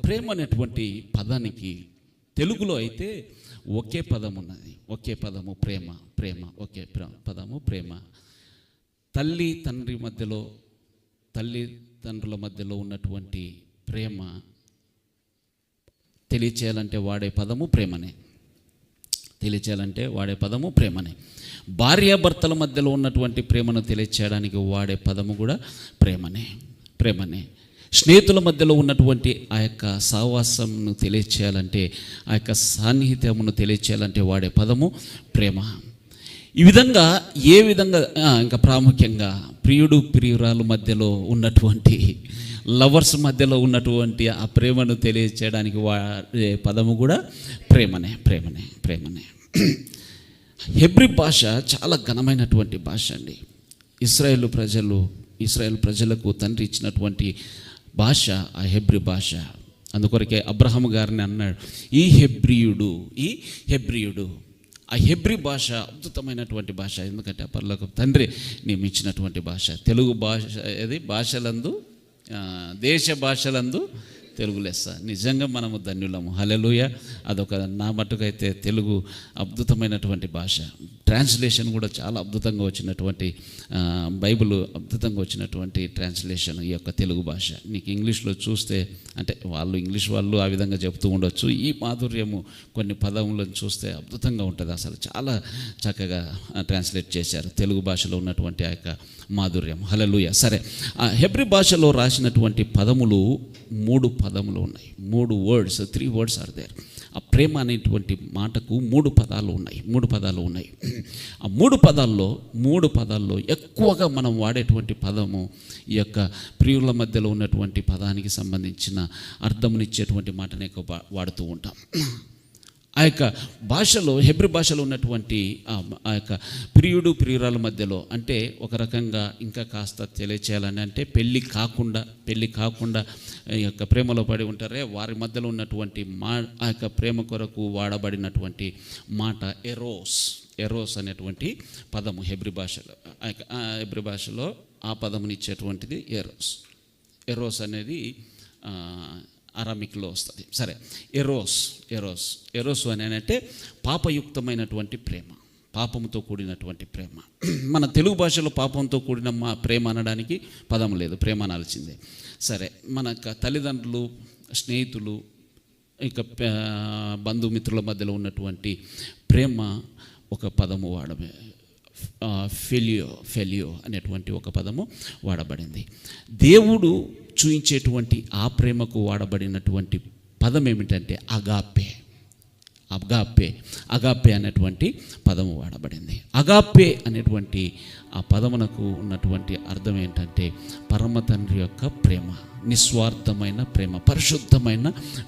ప్రేమ అనేటువంటి పదానికి తెలుగులో అయితే ఒకే పదం ఉన్నది. ఒకే పదము ప్రేమ. ప్రేమ ఒకే పదము ప్రేమ. తల్లిదండ్రుల మధ్యలో ఉన్నటువంటి ప్రేమ తెలియచేయాలంటే వాడే పదము ప్రేమనే. భార్యాభర్తల మధ్యలో ఉన్నటువంటి ప్రేమను తెలియచేయడానికి వాడే పదము కూడా ప్రేమనే. స్నేహితుల మధ్యలో ఉన్నటువంటి ఆ యొక్క సావాసంను తెలియచేయాలంటే, ఆ యొక్క సాన్నిహిత్యమును తెలియచేయాలంటే వాడే పదము ప్రేమ. ఈ విధంగా ఇంకా ప్రాముఖ్యంగా ప్రియుడు ప్రియురాలు మధ్యలో ఉన్నటువంటి లవర్స్ మధ్యలో ఉన్నటువంటి ఆ ప్రేమను తెలియచేయడానికి వాడే పదము కూడా ప్రేమనే. హెబ్రీ భాష చాలా ఘనమైనటువంటి భాష అండి. ఇశ్రాయేలు ప్రజలకు తండ్రి ఇచ్చినటువంటి భాష ఆ హెబ్రీ భాష. అందుకొరకే అబ్రహాము గారిని అన్నాడు, ఈ హెబ్రియుడు. ఆ హెబ్రీ భాష అద్భుతమైనటువంటి భాష. ఎందుకంటే పరలోక తండ్రి నియమించినటువంటి భాష. తెలుగు భాష భాషలందు దేశ భాషలందు తెలుగు లెస్స. నిజంగా మనము ధన్యులము. హల్లెలూయా. అదొక నా మట్టుకైతే తెలుగు అద్భుతమైనటువంటి భాష. ట్రాన్స్లేషన్ కూడా చాలా అద్భుతంగా వచ్చినటువంటి బైబిల్ అద్భుతంగా వచ్చినటువంటి ట్రాన్స్లేషన్ ఈ యొక్క తెలుగు భాష. నీకు ఇంగ్లీష్లో చూస్తే అంటే ఇంగ్లీష్ వాళ్ళు ఆ విధంగా చెప్తూ ఉండొచ్చు. ఈ మాధుర్యము కొన్ని పదములను చూస్తే అద్భుతంగా ఉంటుంది. అసలు చాలా చక్కగా ట్రాన్స్లేట్ చేశారు తెలుగు భాషలో ఉన్నటువంటి ఆ యొక్క మాధుర్యం. హల్లెలూయా. సరే, ఆ హెబ్రీ భాషలో రాసినటువంటి పదములు 3 పదములు ఉన్నాయి. 3 వర్డ్స్, 3 వర్డ్స్ ఆర్ దేర్. ఆ ప్రేమ అనేటువంటి మాటకు 3 పదాలు ఉన్నాయి. ఆ 3 పదాల్లో ఎక్కువగా మనం వాడేటువంటి పదము ఈ యొక్క ప్రియుల మధ్యలో ఉన్నటువంటి పదానికి సంబంధించిన అర్థమునిచ్చేటువంటి మాటనే ఎక్కువ వాడుతూ ఉంటాం. ఆ యొక్క భాషలో, హెబ్రీ భాషలో ఉన్నటువంటి ఆ యొక్క ప్రియుడు ప్రియురాల మధ్యలో అంటే ఒక రకంగా ఇంకా కాస్త తెలియచేయాలని అంటే పెళ్ళి కాకుండా ఈ యొక్క ప్రేమలో పడి ఉంటారే వారి మధ్యలో ఉన్నటువంటి ఆ యొక్క ప్రేమ కొరకు వాడబడినటువంటి మాట ఎరోస్ అనేటువంటి పదము హెబ్రీ భాషలో ఆ పదమునిచ్చేటువంటిది ఎరోస్ అనేది అరామిక్లో వస్తుంది. సరే, ఎరోస్ అని అంటే పాపయుక్తమైనటువంటి ప్రేమ, పాపంతో కూడినటువంటి ప్రేమ. మన తెలుగు భాషలో పాపంతో కూడిన ప్రేమ అనడానికి పదం లేదు, ప్రేమ అనాల్సిందే. సరే, మన తల్లిదండ్రులు, స్నేహితులు, ఇక బంధుమిత్రుల మధ్యలో ఉన్నటువంటి ప్రేమ ఒక పదము వాడమే, ఫెలియో అనేటువంటి ఒక పదము వాడబడింది. దేవుడు చూయించేటువంటి ఆ ప్రేమకు వాడబడినటువంటి పదం ఏమిటంటే అగాపే అనేటువంటి పదము వాడబడింది. అగాపే అనేటువంటి ఆ పదమునకు ఉన్నటువంటి అర్థం ఏంటంటే పరమ తండ్రి యొక్క ప్రేమ, నిస్వార్థమైన ప్రేమ, పరిశుద్ధమైన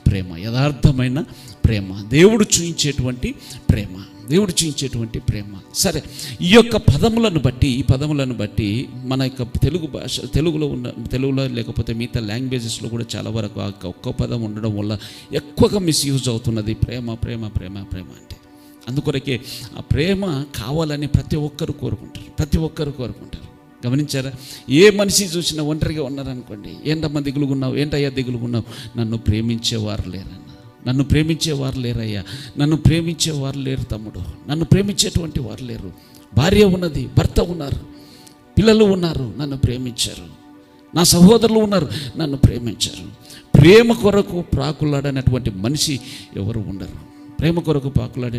ప్రేమ, యథార్థమైన ప్రేమ, దేవుడు చూయించేటువంటి ప్రేమ. సరే, ఈ యొక్క పదములను బట్టి మన యొక్క తెలుగులో లేకపోతే మిగతా లాంగ్వేజెస్లో కూడా చాలా వరకు ఒక్క పదం ఉండడం వల్ల ఎక్కువగా మిస్యూజ్ అవుతున్నది ప్రేమ అంటే. అందుకొరకే ఆ ప్రేమ కావాలని ప్రతి ఒక్కరు కోరుకుంటారు. గమనించారా? ఏ మనిషి చూసినా ఒంటరిగా ఉన్నారనుకోండి, ఏంటమ్మా దిగులుగున్నావు, ఏంటయ్యా దిగులుగున్నావు, నన్ను ప్రేమించేవారు లేరయ్యా, నన్ను ప్రేమించేవారు లేరు తమ్ముడు, నన్ను ప్రేమించేటువంటి వారు లేరు. భార్య ఉన్నది, భర్త ఉన్నారు, పిల్లలు ఉన్నారు, నన్ను ప్రేమించారు. నా సహోదరులు ఉన్నారు, నన్ను ప్రేమించారు. ప్రేమ కొరకు ప్రాకులాడనటువంటి మనిషి ఎవరు ఉండరు. ప్రేమ కొరకు పాకులాడే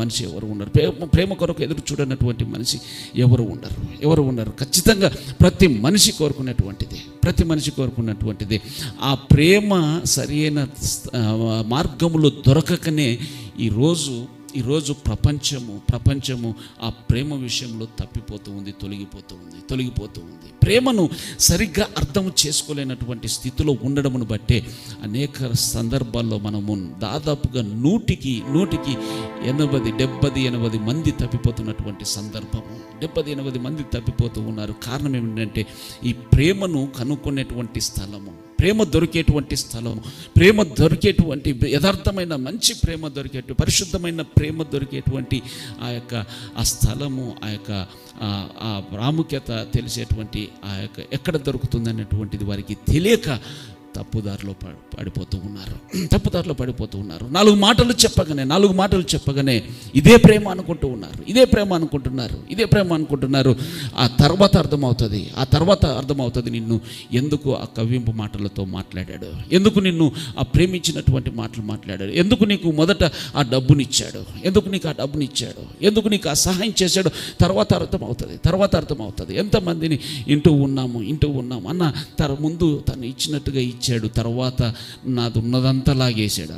మనిషి ఎవరు ఉండరు. ప్రేమ కొరకు ఎదురు చూడనటువంటి మనిషి ఎవరు ఉండరు. ఖచ్చితంగా ప్రతి మనిషి కోరుకున్నటువంటిది ఆ ప్రేమ సరైన మార్గములో దొరకకనే ఈరోజు ప్రపంచము ఆ ప్రేమ విషయంలో తప్పిపోతూ ఉంది, తొలగిపోతూ ఉంది. ప్రేమను సరిగ్గా అర్థం చేసుకోలేనటువంటి స్థితిలో ఉండడమును బట్టే అనేక సందర్భాల్లో మనము దాదాపుగా 70 మంది తప్పిపోతున్నటువంటి సందర్భము. 70-80 మంది తప్పిపోతూ ఉన్నారు. కారణం ఏమిటంటే ఈ ప్రేమను కనుక్కునేటువంటి స్థలము, ప్రేమ దొరికేటువంటి యథార్థమైన మంచి ప్రేమ దొరికేటువంటి, పరిశుద్ధమైన ప్రేమ దొరికేటువంటి ఆ స్థలము, ఆ ప్రాముఖ్యత తెలిసేటువంటి ఎక్కడ దొరుకుతుంది అనేటువంటిది వారికి తెలియక తప్పుదారిలో పడిపోతూ ఉన్నారు. నాలుగు మాటలు చెప్పగానే ఇదే ప్రేమ అనుకుంటున్నారు. ఆ తర్వాత అర్థమవుతుంది నిన్ను ఎందుకు ఆ కవ్వింపు మాటలతో మాట్లాడాడు, ఎందుకు నిన్ను ఆ ప్రేమించినటువంటి మాటలు మాట్లాడాడు, ఎందుకు నీకు మొదట ఆ డబ్బునిచ్చాడు, ఎందుకు నీకు ఆ సహాయం చేశాడు. తర్వాత అర్థమవుతుంది. ఎంతమందిని ఇంటూ ఉన్నాము అన్న ముందు తను ఇచ్చినట్టుగా ఇచ్చాడు, తర్వాత నాది ఉన్నదంతా లాగేశాడు.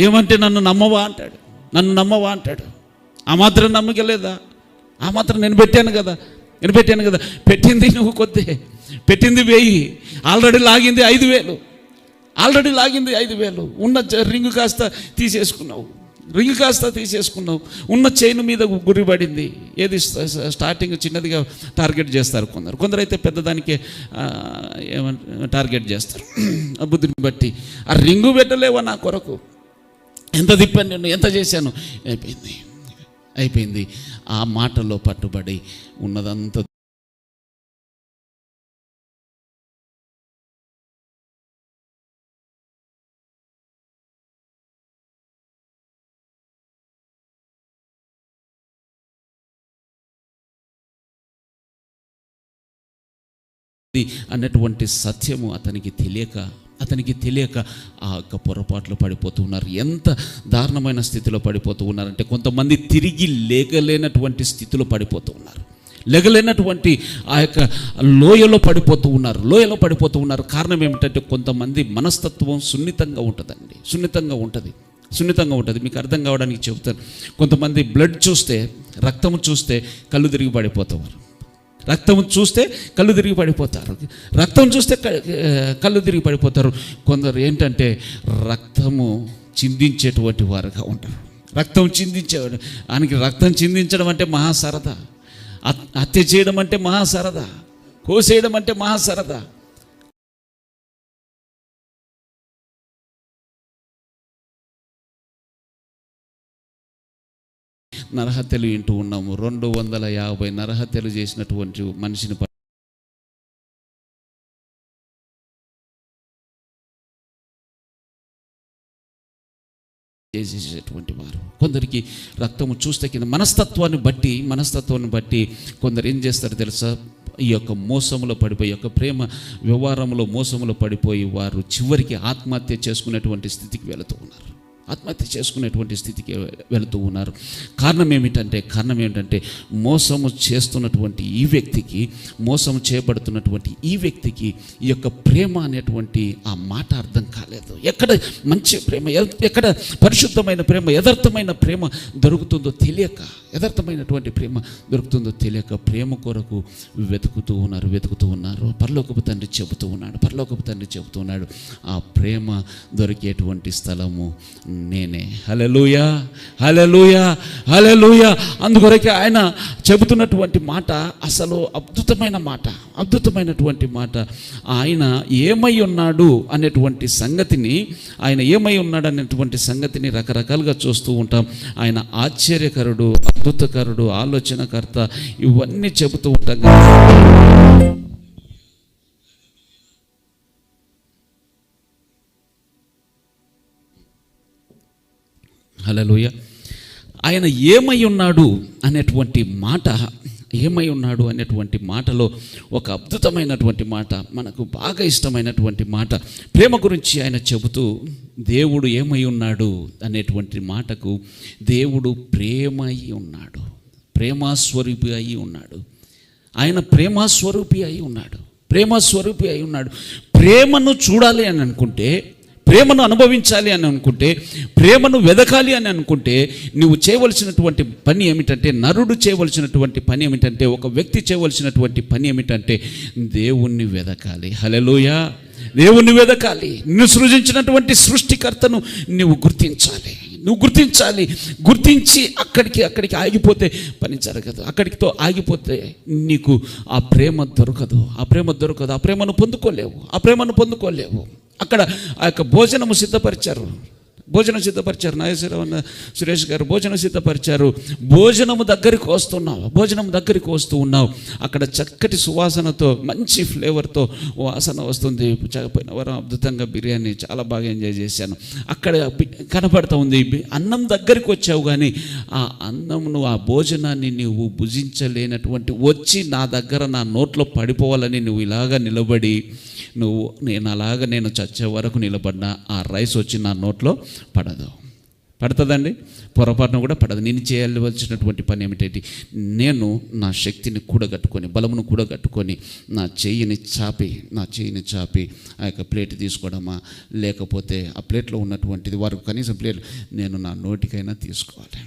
ఏమంటే నన్ను నమ్మవా అంటాడు. ఆ మాత్రం నమ్మకలేదా? ఆ మాత్రం నేను పెట్టాను కదా. పెట్టింది నువ్వు కొద్దే, పెట్టింది 1000, ఆల్రెడీ లాగింది 5,000. ఉన్న రింగు కాస్త తీసేసుకున్నావు, ఉన్న చైన్ మీద గురిపడింది. ఏది స్టార్టింగ్ చిన్నదిగా టార్గెట్ చేస్తారు కొందరు అయితే పెద్దదానికే టార్గెట్ చేస్తారు. ఆ బుద్ధిని బట్టి ఆ రింగు పెట్టలేవా నా కొరకు, ఎంత తిప్పాను నేను, ఎంత చేశాను, అయిపోయింది. ఆ మాటల్లో పట్టుబడి ఉన్నదంతా అన్నటువంటి సత్యము అతనికి తెలియక ఆ యొక్క పొరపాట్లు పడిపోతూ ఉన్నారు. ఎంత దారుణమైన స్థితిలో పడిపోతూ ఉన్నారంటే కొంతమంది తిరిగి లేగలేనటువంటి స్థితిలో పడిపోతూ ఉన్నారు. లేగలేనటువంటి ఆ యొక్క లోయలో పడిపోతూ ఉన్నారు. కారణం ఏమిటంటే కొంతమంది మనస్తత్వం సున్నితంగా ఉంటుంది. మీకు అర్థం కావడానికి చెబుతాను. కొంతమంది బ్లడ్ చూస్తే, రక్తం చూస్తే కళ్ళు తిరిగి పడిపోతారు. రక్తం చూస్తే కళ్ళు తిరిగి పడిపోతారు. కొందరు ఏంటంటే రక్తము చిందించేటువంటి వారుగా ఉంటారు. రక్తం చిందించడం అంటే మహాసరదా. హత్య చేయడం అంటే మహాసరదా. కోసేయడం అంటే మహాసరదా. నరహత్యలు వింటూ ఉన్నాము. 250 నరహత్యలు చేసినటువంటి మనిషిని చేసేటటువంటి వారు. కొందరికి రక్తము చూస్తే కింద మనస్తత్వాన్ని బట్టి కొందరు ఏం చేస్తారు తెలుసా? ఈ యొక్క మోసములో పడిపోయి, యొక్క ప్రేమ వ్యవహారంలో మోసములో పడిపోయి వారు చివరికి ఆత్మహత్య చేసుకునేటువంటి స్థితికి వెళుతూ ఉన్నారు. కారణం ఏమిటంటే మోసము చేస్తున్నటువంటి ఈ వ్యక్తికి, మోసము చేయబడుతున్నటువంటి ఈ వ్యక్తికి ఈ యొక్క ప్రేమ అనేటువంటి ఆ మాట అర్థం కాలేదు. ఎక్కడ మంచి ప్రేమ, ఎక్కడ పరిశుద్ధమైన ప్రేమ, యథార్థమైన ప్రేమ దొరుకుతుందో తెలియక ప్రేమ కొరకు వెతుకుతూ ఉన్నారు. పరలోకపు తండ్రి చెబుతూ ఉన్నాడు, ఆ ప్రేమ దొరికేటువంటి స్థలము నేనే. హల్లెలూయా. అందుకొరకే ఆయన చెబుతున్నటువంటి మాట అసలు అద్భుతమైనటువంటి మాట. ఆయన ఏమై ఉన్నాడు అనేటువంటి సంగతిని రకరకాలుగా చూస్తూ ఉంటాం. ఆయన ఆశ్చర్యకరుడు, అద్భుతకరుడు, ఆలోచనకర్త, ఇవన్నీ చెబుతూ ఉంటాం. హల్లెలూయా. ఆయన ఏమై ఉన్నాడు అనేటువంటి మాటలో ఒక అద్భుతమైనటువంటి మాట, మనకు బాగా ఇష్టమైనటువంటి మాట. ప్రేమ గురించి ఆయన చెబుతూ దేవుడు ఏమై ఉన్నాడు అనేటువంటి మాటకు, దేవుడు ప్రేమ అయి ఉన్నాడు, ప్రేమస్వరూపి అయి ఉన్నాడు. ఆయన ప్రేమస్వరూపి అయి ఉన్నాడు. ప్రేమను చూడాలి అని అనుకుంటే, ప్రేమను అనుభవించాలి అని అనుకుంటే, ప్రేమను వెదకాలి అని అనుకుంటే, నువ్వు చేయవలసినటువంటి పని ఏమిటంటే, నరుడు చేయవలసినటువంటి పని ఏమిటంటే, ఒక వ్యక్తి చేయవలసినటువంటి పని ఏమిటంటే దేవుణ్ణి వెదకాలి. హల్లెలూయా. దేవుణ్ణి వెదకాలి. నిన్ను సృజించినటువంటి సృష్టికర్తను నువ్వు గుర్తించి అక్కడికి ఆగిపోతే పని జరగదు. అక్కడితో ఆగిపోతే నీకు ఆ ప్రేమ దొరకదు. ఆ ప్రేమను పొందుకోలేవు. అక్కడ ఆ యొక్క భోజనము సిద్ధపరిచారు. భోజనం సిద్ధపరిచారు. నాగేశ్వరరావు అన్న సురేష్ గారు భోజనం సిద్ధపరిచారు. భోజనము దగ్గరికి వస్తూ ఉన్నావు. అక్కడ చక్కటి సువాసనతో మంచి ఫ్లేవర్తో వాసన వస్తుంది. పోయిన వారం అద్భుతంగా బిర్యానీ చాలా బాగా ఎంజాయ్ చేశాను. అక్కడ కనపడుతూ ఉంది. అన్నం దగ్గరికి వచ్చావు, కానీ ఆ అన్నంను, ఆ భోజనాన్ని నువ్వు భుజించలేనటువంటి వచ్చి నా దగ్గర నా నోట్లో పడిపోవాలని నువ్వు ఇలాగా నిలబడి నేను చచ్చే వరకు నిలబడినా ఆ రైస్ వచ్చి నా నోట్లో పడుతుందండి, పొరపాటున కూడా పడదు. నేను చేయవలసినటువంటి పని ఏమిటంటే, నేను నా శక్తిని కూడగట్టుకొని, బలమును కూడగట్టుకొని నా చేయిని చాపి ఆ యొక్క ప్లేట్ తీసుకోవడమా, లేకపోతే ఆ ప్లేట్లో ఉన్నటువంటిది వారు కనీసం ప్లేట్ నేను నా నోటికైనా తీసుకోవాలి.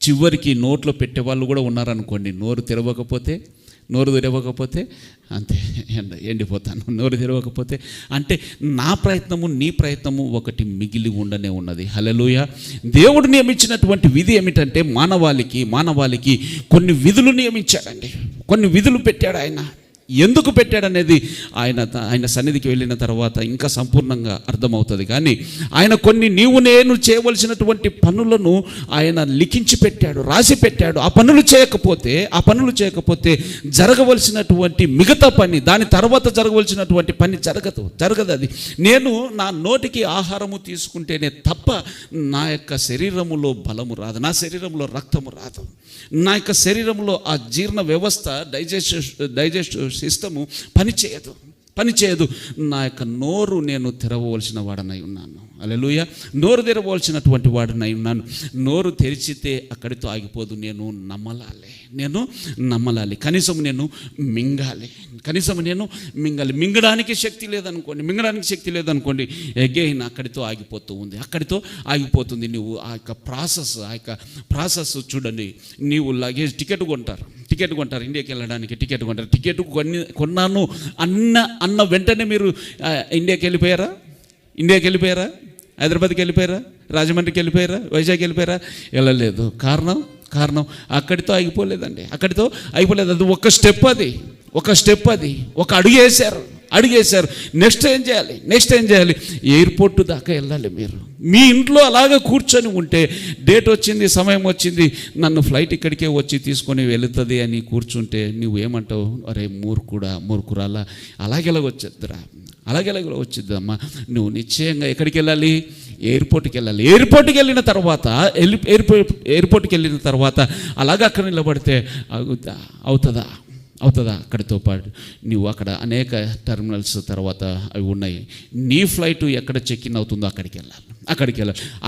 చివరికి నోట్లో పెట్టేవాళ్ళు కూడా ఉన్నారనుకోండి, నోరు తెరవకపోతే అంతే ఎండిపోతాను. నోరు తెరవకపోతే అంటే నా ప్రయత్నము నీ ప్రయత్నము ఒకటి మిగిలి ఉండనే ఉన్నది. హల్లెలూయా. దేవుడు నియమించినటువంటి విధి ఏమిటంటే, మానవాళికి కొన్ని విధులు నియమించాడండి, కొన్ని విధులు పెట్టాడు ఆయన. ఎందుకు పెట్టాడనేది ఆయన సన్నిధికి వెళ్ళిన తర్వాత ఇంకా సంపూర్ణంగా అర్థమవుతుంది. కానీ ఆయన కొన్ని నేను చేయవలసినటువంటి పనులను ఆయన లిఖించి పెట్టాడు, రాసి పెట్టాడు. ఆ పనులు చేయకపోతే జరగవలసినటువంటి మిగతా పని, దాని తర్వాత జరగవలసినటువంటి పని జరగదు. అది నేను నా నోటికి ఆహారము తీసుకుంటేనే తప్ప నా యొక్క శరీరములో బలము రాదు, నా శరీరంలో రక్తము రాదు, నా యొక్క శరీరంలో ఆ జీర్ణ వ్యవస్థ డైజెస్టివ్ సిస్టము పనిచేయదు. నా యొక్క నోరు నేను తెరవవలసిన వాడనై ఉన్నాను. హల్లెలూయా. నోరు తెరవలసినటువంటి వాడనై ఉన్నాను. నోరు తెరిచితే అక్కడితో ఆగిపోదు. నేను నమ్మలాలి. కనీసం నేను మింగాలి. మింగడానికి శక్తి లేదనుకోండి, అగైన్ అక్కడితో ఆగిపోతుంది. నువ్వు ఆ యొక్క ప్రాసెస్ చూడండి. నీవు లగేజ్ టికెట్ కొంటారు, ఇండియాకి వెళ్ళడానికి టికెట్ కొన్నాను అన్న వెంటనే మీరు ఇండియాకి వెళ్ళిపోయారా, హైదరాబాద్కి వెళ్ళిపోయారా, రాజమండ్రికి వెళ్ళిపోయారా, వైజాగ్ వెళ్ళిపోయారా? వెళ్ళలేదు. కారణం అక్కడితో అయిపోలేదండి. అది ఒక స్టెప్, ఒక అడుగు వేశారు. నెక్స్ట్ ఏం చేయాలి? ఎయిర్పోర్ట్ దాకా వెళ్ళాలి. మీరు మీ ఇంట్లో అలాగే కూర్చొని ఉంటే, డేట్ వచ్చింది, సమయం వచ్చింది, నన్ను ఫ్లైట్ ఇక్కడికే వచ్చి తీసుకొని వెళుతుంది అని కూర్చుంటే నువ్వేమంటావు? అరే మూర్ఖురాలా, అలాగెలాగ వచ్చిద్దమ్మా. నువ్వు నిశ్చయంగా ఎక్కడికి వెళ్ళాలి? ఎయిర్పోర్ట్కి వెళ్ళిన తర్వాత అలాగే అక్కడ నిలబడితే అవుతుందా? అక్కడితో పాటు నువ్వు అక్కడ అనేక టెర్మినల్స్ తర్వాత అవి ఉన్నాయి. నీ ఫ్లైట్ ఎక్కడ చెక్ ఇన్ అవుతుందో అక్కడికి వెళ్ళాలి.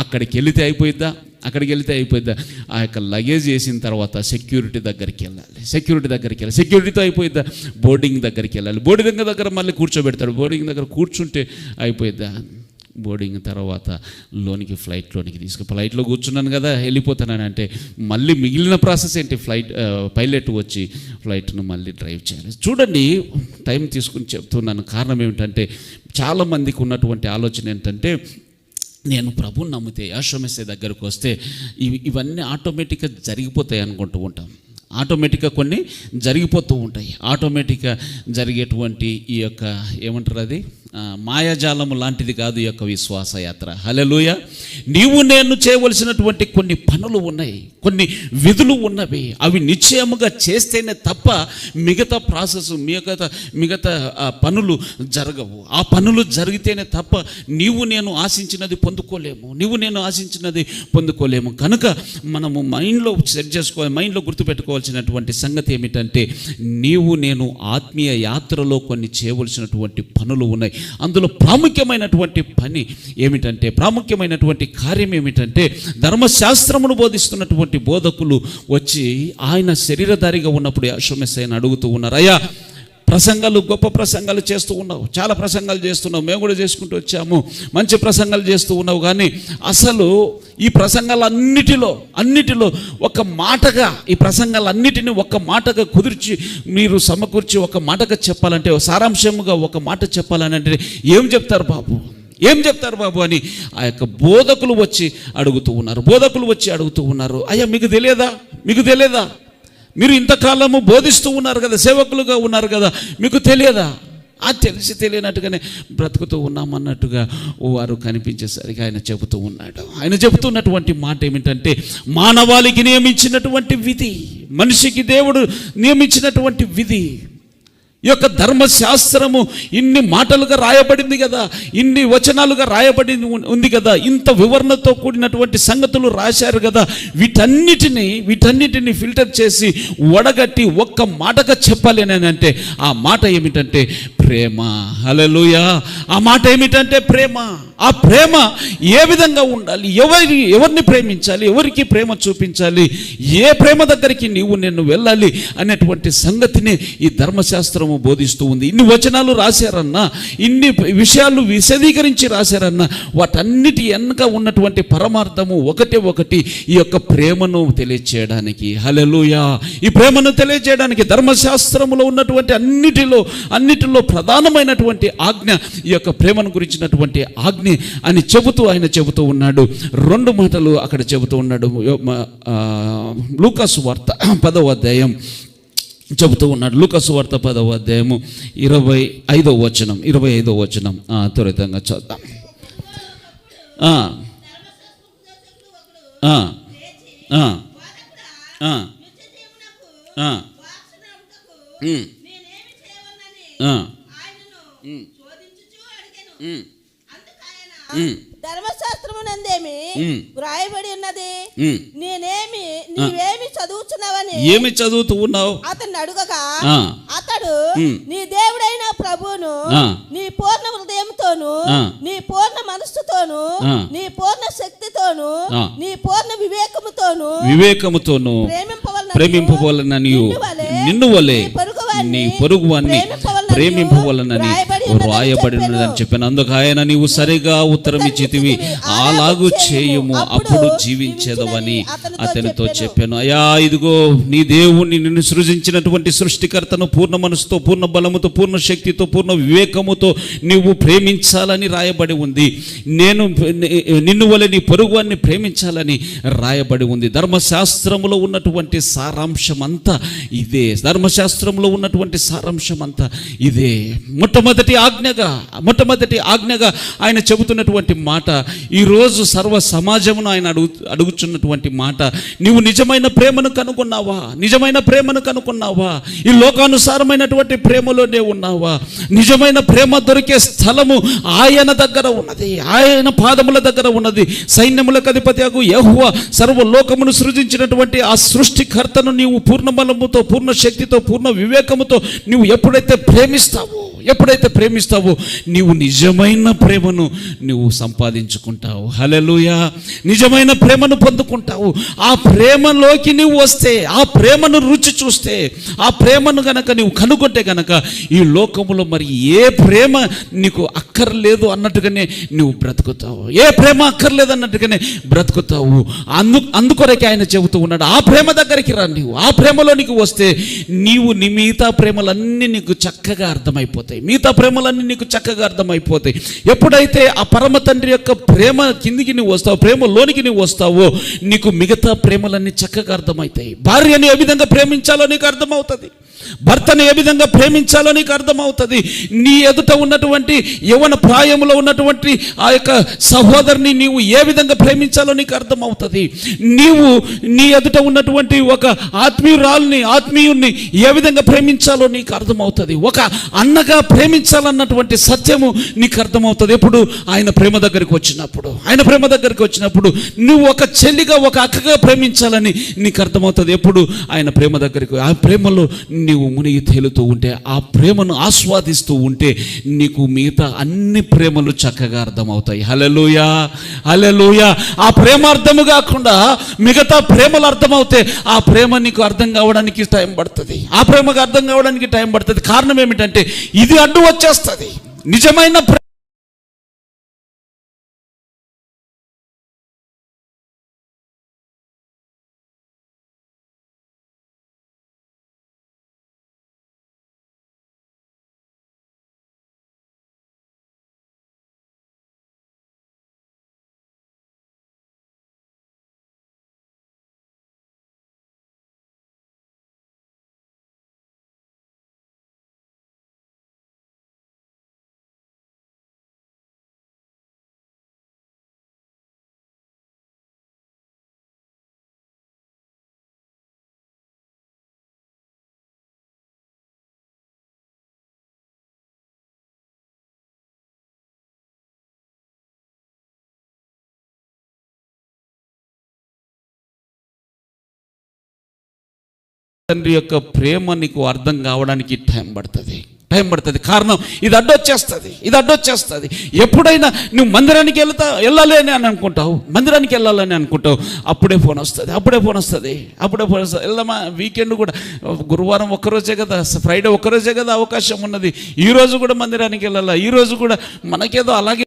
అక్కడికి వెళితే అయిపోయిద్దా? ఆ యొక్క లగేజ్ వేసిన తర్వాత సెక్యూరిటీ దగ్గరికి వెళ్ళాలి. సెక్యూరిటీతో అయిపోయిద్దా? బోర్డింగ్ దగ్గరికి వెళ్ళాలి. బోర్డింగ్ దగ్గర మళ్ళీ కూర్చోబెడతాడు. బోర్డింగ్ దగ్గర కూర్చుంటే అయిపోయిద్దా? బోర్డింగ్ తర్వాత ఫ్లైట్లో కూర్చున్నాను కదా, వెళ్ళిపోతానని అంటే మళ్ళీ మిగిలిన ప్రాసెస్ ఏంటి? పైలట్ వచ్చి ఫ్లైట్ను మళ్ళీ డ్రైవ్ చేయాలి. చూడండి, టైం తీసుకుని చెప్తున్నాను. కారణం ఏమిటంటే, చాలామందికి ఉన్నటువంటి ఆలోచన ఏంటంటే, నేను ప్రభుని నమ్మితే, యాషోమెస్సే దగ్గరకు వస్తే ఇవన్నీ ఆటోమేటిక్గా జరిగిపోతాయి అనుకుంటూ ఉంటాం. ఆటోమేటిక్గా కొన్ని జరిగిపోతూ ఉంటాయి. ఆటోమేటిక్గా జరిగేటువంటి ఈ యొక్క ఏమంటారు, అది మాయాజాలము లాంటిది కాదు ఈ యొక్క విశ్వాస యాత్ర. హల్లెలూయా. నేను చేయవలసినటువంటి కొన్ని పనులు ఉన్నాయి, కొన్ని విధులు ఉన్నవి. అవి నిశ్చయముగా చేస్తేనే తప్ప మిగతా ప్రాసెస్, మిగతా పనులు జరగవు. ఆ పనులు జరిగితేనే తప్ప నేను ఆశించినది పొందుకోలేము. కనుక మనము మైండ్లో సెట్ చేసుకోవాలి, మైండ్లో గుర్తుపెట్టుకోవాల్సినటువంటి సంగతి ఏమిటంటే, నేను ఆత్మీయ యాత్రలో కొన్ని చేయవలసినటువంటి పనులు ఉన్నాయి. అందులో ప్రాముఖ్యమైనటువంటి కార్యం ఏమిటంటే, ధర్మశాస్త్రమును బోధిస్తున్నటువంటి బోధకులు వచ్చి ఆయన శరీరధారిగా ఉన్నప్పుడు యాషోమెస్సయ్యను అడుగుతూ ఉన్నారు, అయ్యా గొప్ప ప్రసంగాలు చేస్తూ ఉన్నావు, చాలా ప్రసంగాలు చేస్తున్నావు, మేము కూడా చేసుకుంటూ వచ్చాము, మంచి ప్రసంగాలు చేస్తూ ఉన్నావు, కానీ అసలు ఈ ప్రసంగాలన్నిటిలో ఒక మాటగా, ఈ ప్రసంగాలన్నిటిని ఒక మాటగా కుదిర్చి మీరు సమకూర్చి ఒక మాటగా చెప్పాలంటే, సారాంశముగా ఒక మాట చెప్పాలంటే ఏం చెప్తారు బాబు అని ఆ యొక్క బోధకులు వచ్చి అడుగుతూ ఉన్నారు. అయ్యా మీకు తెలియదా? మీరు ఇంతకాలము బోధిస్తూ ఉన్నారు కదా, సేవకులుగా ఉన్నారు కదా, మీకు తెలియదా? ఆ తెలిసి తెలియనట్టుగానే బ్రతుకుతూ ఉన్నామన్నట్టుగా వారు కనిపించేసరికి ఆయన చెబుతూ ఉన్నాడు. ఆయన చెబుతున్నటువంటి మాట ఏమిటంటే, మానవాళికి నియమించినటువంటి విధి, మనిషికి దేవుడు నియమించినటువంటి విధి, ఈ యొక్క ధర్మశాస్త్రము ఇన్ని మాటలుగా రాయబడింది కదా, ఇన్ని వచనాలుగా రాయబడి ఉంది కదా, ఇంత వివరణతో కూడినటువంటి సంగతులు రాశారు కదా, వీటన్నిటిని ఫిల్టర్ చేసి వడగట్టి ఒక్క మాటగా చెప్పాలి అని అంటే ఆ మాట ఏమిటంటే ప్రేమ. హల్లెలూయా. ఆ మాట ఏమిటంటే ప్రేమ. ఆ ప్రేమ ఏ విధంగా ఉండాలి, ఎవరిని ప్రేమించాలి, ఎవరికి ప్రేమ చూపించాలి, ఏ ప్రేమ దగ్గరికి నేను వెళ్ళాలి అనేటువంటి సంగతిని ఈ ధర్మశాస్త్రము బోధిస్తూ ఉంది. ఇన్ని వచనాలు రాశారన్నా, ఇన్ని విషయాలు విశదీకరించి రాశారన్నా, వాటన్నిటి వెనుక ఉన్నటువంటి పరమార్థము ఒకటి ఈ యొక్క ప్రేమను తెలియచేయడానికి. హల్లెలూయా. ఈ ప్రేమను తెలియచేయడానికి ధర్మశాస్త్రములో ఉన్నటువంటి అన్నిటిలో ప్రధానమైనటువంటి ఆజ్ఞ ఈ యొక్క ప్రేమను గురించినటువంటి ఆజ్ఞ అని ఆయన చెబుతూ ఉన్నాడు. 2 మాటలు అక్కడ చెబుతూ ఉన్నాడు. లూకాసు వార్త 10వ అధ్యాయం చెబుతూ ఉన్నాడు. లూకాసు వార్త 10వ అధ్యాయము 25వ వచనం త్వరితంగా చూద్దాం. ధర్మశాస్త్రమునందేమి వ్రాయబడి ఉన్నది, నీవేమి చదువుతున్నావని ఏమి చదువుతూ ఉన్నావు అతన్ని అడుగగా, అతడు నీ దేవుడైన ప్రభువును నీ పూర్ణ హృదయంతోను, నీ పూర్ణ మనస్సుతోను, నీ పూర్ణ శక్తితోను, నీ పూర్ణ వివేకముతోను ప్రేమింపవలనని నిన్ను వలె నీ పొరుగువాన్ని ప్రేమింపవలనని రాయబడి ఉన్నదని చెప్పాను. అందుకు ఆయన, నీవు సరిగా ఉత్తరం ఇచ్చితివి, అలాగూ చేయుము, అప్పుడు జీవించేదవని అతనితో చెప్పాను. అయ్యా, ఇదిగో నీ దేవుణ్ణి, నిన్ను సృజించినటువంటి సృష్టికర్తను పూర్ణ మనసుతో, పూర్ణ బలముతో, పూర్ణ శక్తితో, పూర్ణ వివేకముతో నీవు ప్రేమించాలని రాయబడి ఉంది. నిన్ను వలె నీ పొరుగువాన్ని ప్రేమించాలని రాయబడి ఉంది. ధర్మశాస్త్రములో ఉన్నటువంటి సారాంశం అంతా ఇదే. ధర్మశాస్త్రంలో ఉన్నటువంటి సారాంశం అంతా ఇదే. మొట్టమొదటి ఆజ్ఞగా ఆయన చెబుతున్నటువంటి మాట, ఈరోజు సర్వ సమాజమును ఆయన అడుగుచున్నటువంటి మాట, నీవు నిజమైన ప్రేమను కనుగొన్నావా? నిజమైన ప్రేమను కనుగొన్నావా? ఈ లోకానుసారమైనటువంటి ప్రేమలోనే ఉన్నావా? నిజమైన ప్రేమ దొరికే స్థలము ఆయన దగ్గర ఉన్నది, ఆయన పాదముల దగ్గర ఉన్నది. సైన్యములకు అధిపతియగు యెహోవా సర్వలోకమును సృజించినటువంటి ఆ సృష్టికర్తను నీవు పూర్ణ బలముతో, పూర్ణ శక్తితో, పూర్ణ వివేకముతో నీవు ఎప్పుడైతే ప్రేమిస్తావో నీవు నిజమైన ప్రేమను నువ్వు సంపాదించుకుంటావు. హల్లెలూయా. నిజమైన ప్రేమను పొందుకుంటావు. ఆ ప్రేమలోకి నువ్వు వస్తే, ఆ ప్రేమను రుచి చూస్తే, ఆ ప్రేమను గనక నువ్వు కనుగొంటే గనక ఈ లోకములో మరి ఏ ప్రేమ నీకు అక్కర్లేదు అన్నట్టుగానే నువ్వు బ్రతుకుతావు. ఏ ప్రేమ అక్కర్లేదు అన్నట్టుగానే బ్రతుకుతావు. అందుకొరకే ఆయన చెబుతూ ఉన్నాడు, ఆ ప్రేమ దగ్గరికి రా. నీవు ఆ ప్రేమలోనికి వస్తే నీవు నీ మిగతా ప్రేమలన్నీ నీకు చక్కగా అర్థమైపోతాయి. ఎప్పుడైతే ఆ పరమ తండ్రి యొక్క ప్రేమ కిందికి నువ్వు వస్తావు, ప్రేమలోనికి నువ్వు వస్తావో, నీకు మిగతా ప్రేమలన్నీ చక్కగా అర్థమవుతాయి. భార్యని ఏ విధంగా ప్రేమించాలో నీకు అర్థమవుతుంది. భర్తను ఏ విధంగా ప్రేమించాలో నీకు అర్థమవుతుంది. నీ ఎదుట ఉన్నటువంటి యవ్వన ప్రాయంలో ఉన్నటువంటి ఆ యొక్క సహోదరుని నీవు ఏ విధంగా ప్రేమించాలో నీకు అర్థమవుతుంది. నీవు నీ ఎదుట ఉన్నటువంటి ఒక ఆత్మీయుణ్ణి ఏ విధంగా ప్రేమించాలో నీకు అర్థమవుతుంది. ఒక అన్నగా ప్రేమించాలన్నటువంటి సత్యము నీకు అర్థమవుతుంది. ఎప్పుడు ఆయన ప్రేమ దగ్గరికి వచ్చినప్పుడు నువ్వు ఒక చెల్లిగా, ఒక అక్కగా ప్రేమించాలని నీకు అర్థమవుతుంది. ఎప్పుడు ఆయన ప్రేమ దగ్గరికి, ఆ ప్రేమలో నీవు మునిగి తేలుతూ ఉంటే, ఆ ప్రేమను ఆస్వాదిస్తూ ఉంటే నీకు మిగతా అన్ని ప్రేమలు చక్కగా అర్థమవుతాయి. హల్లెలూయా, హల్లెలూయా. ఆ ప్రేమ అర్థము కాకుండా మిగతా ప్రేమలు అర్థమవుతే ఆ ప్రేమ నీకు అర్థం కావడానికి టైం పడుతుంది. కారణం ఏమిటంటే ఇది అడ్డు వచ్చేస్తుంది. నిజమైన తండ్రి యొక్క ప్రేమ నీకు అర్థం కావడానికి టైం పడుతుంది. కారణం ఇది అడ్డొచ్చేస్తుంది. ఎప్పుడైనా నువ్వు మందిరానికి వెళ్ళాలి అని అనుకుంటావు, అప్పుడే ఫోన్ వస్తుంది. వెళ్దామా, వీకెండ్ కూడా గురువారం ఒక్కరోజే కదా, ఫ్రైడే ఒక్కరోజే కదా అవకాశం ఉన్నది, ఈరోజు కూడా మందిరానికి వెళ్ళాలా, ఈరోజు కూడా మనకేదో అలాగే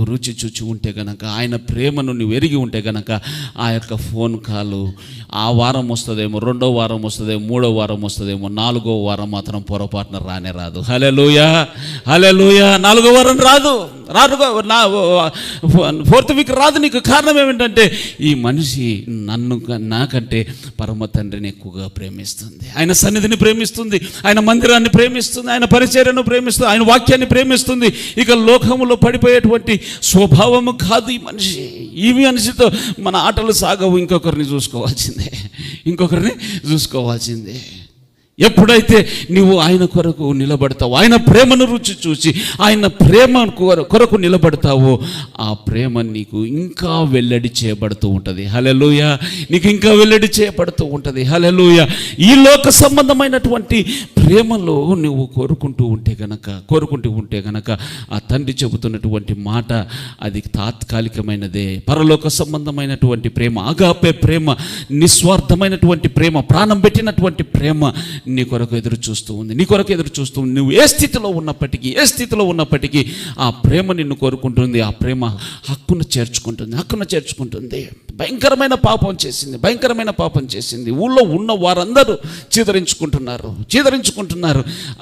రుచి చూచి ఉంటే గనక, ఆయన ప్రేమను నువ్వు ఎరిగి ఉంటే గనక, ఆ యొక్క ఫోన్ కాలు ఆ వారం వస్తుందేమో, 2వ వారం వస్తుందేమో, 3వ వారం వస్తుందేమో, 4వ వారం మాత్రం పొరపాటున రాదు. హల్లెలూయా, 4వ వారం రాదు, 4th వీక్ రాదు. నీకు కారణం ఏమిటంటే ఈ మనిషి నాకంటే పరమ తండ్రిని ఎక్కువగా ప్రేమిస్తుంది, ఆయన సన్నిధిని ప్రేమిస్తుంది, ఆయన మందిరాన్ని ప్రేమిస్తుంది, ఆయన పరిచర్యను ప్రేమిస్తుంది, ఆయన వాక్యాన్ని ప్రేమిస్తుంది. ఇక లోకములో పడిపోయేటువంటి స్వభావము కాదు ఈ మనిషి. ఈ మనిషితో మన ఆటలు సాగవు. ఇంకొకరిని చూసుకోవాల్సిందే. ఎప్పుడైతే నువ్వు ఆయన కొరకు నిలబడతావో, ఆయన ప్రేమను రుచి చూసి ఆయన ప్రేమ కొరకు నిలబడతావో, ఆ ప్రేమ నీకు ఇంకా వెల్లడి చేయబడుతూ ఉంటుంది. హల్లెలూయా, నీకు ఇంకా వెల్లడి చేయబడుతూ ఉంటుంది. హల్లెలూయా. ఈ లోక సంబంధమైనటువంటి ప్రేమలో నువ్వు కోరుకుంటూ ఉంటే గనక ఆ తండ్రి చెబుతున్నటువంటి మాట అది తాత్కాలికమైనదే. పరలోక సంబంధమైనటువంటి ప్రేమ, అగాపే ప్రేమ, నిస్వార్థమైనటువంటి ప్రేమ, ప్రాణం పెట్టినటువంటి ప్రేమ నీ కొరకు ఎదురు చూస్తూ ఉంది. నువ్వు ఏ స్థితిలో ఉన్నప్పటికీ ఆ ప్రేమ నిన్ను కోరుకుంటుంది. ఆ ప్రేమ హక్కును చేర్చుకుంటుంది. భయంకరమైన పాపం చేసింది. ఊళ్ళో ఉన్న వారందరూ చీదరించుకుంటున్నారు.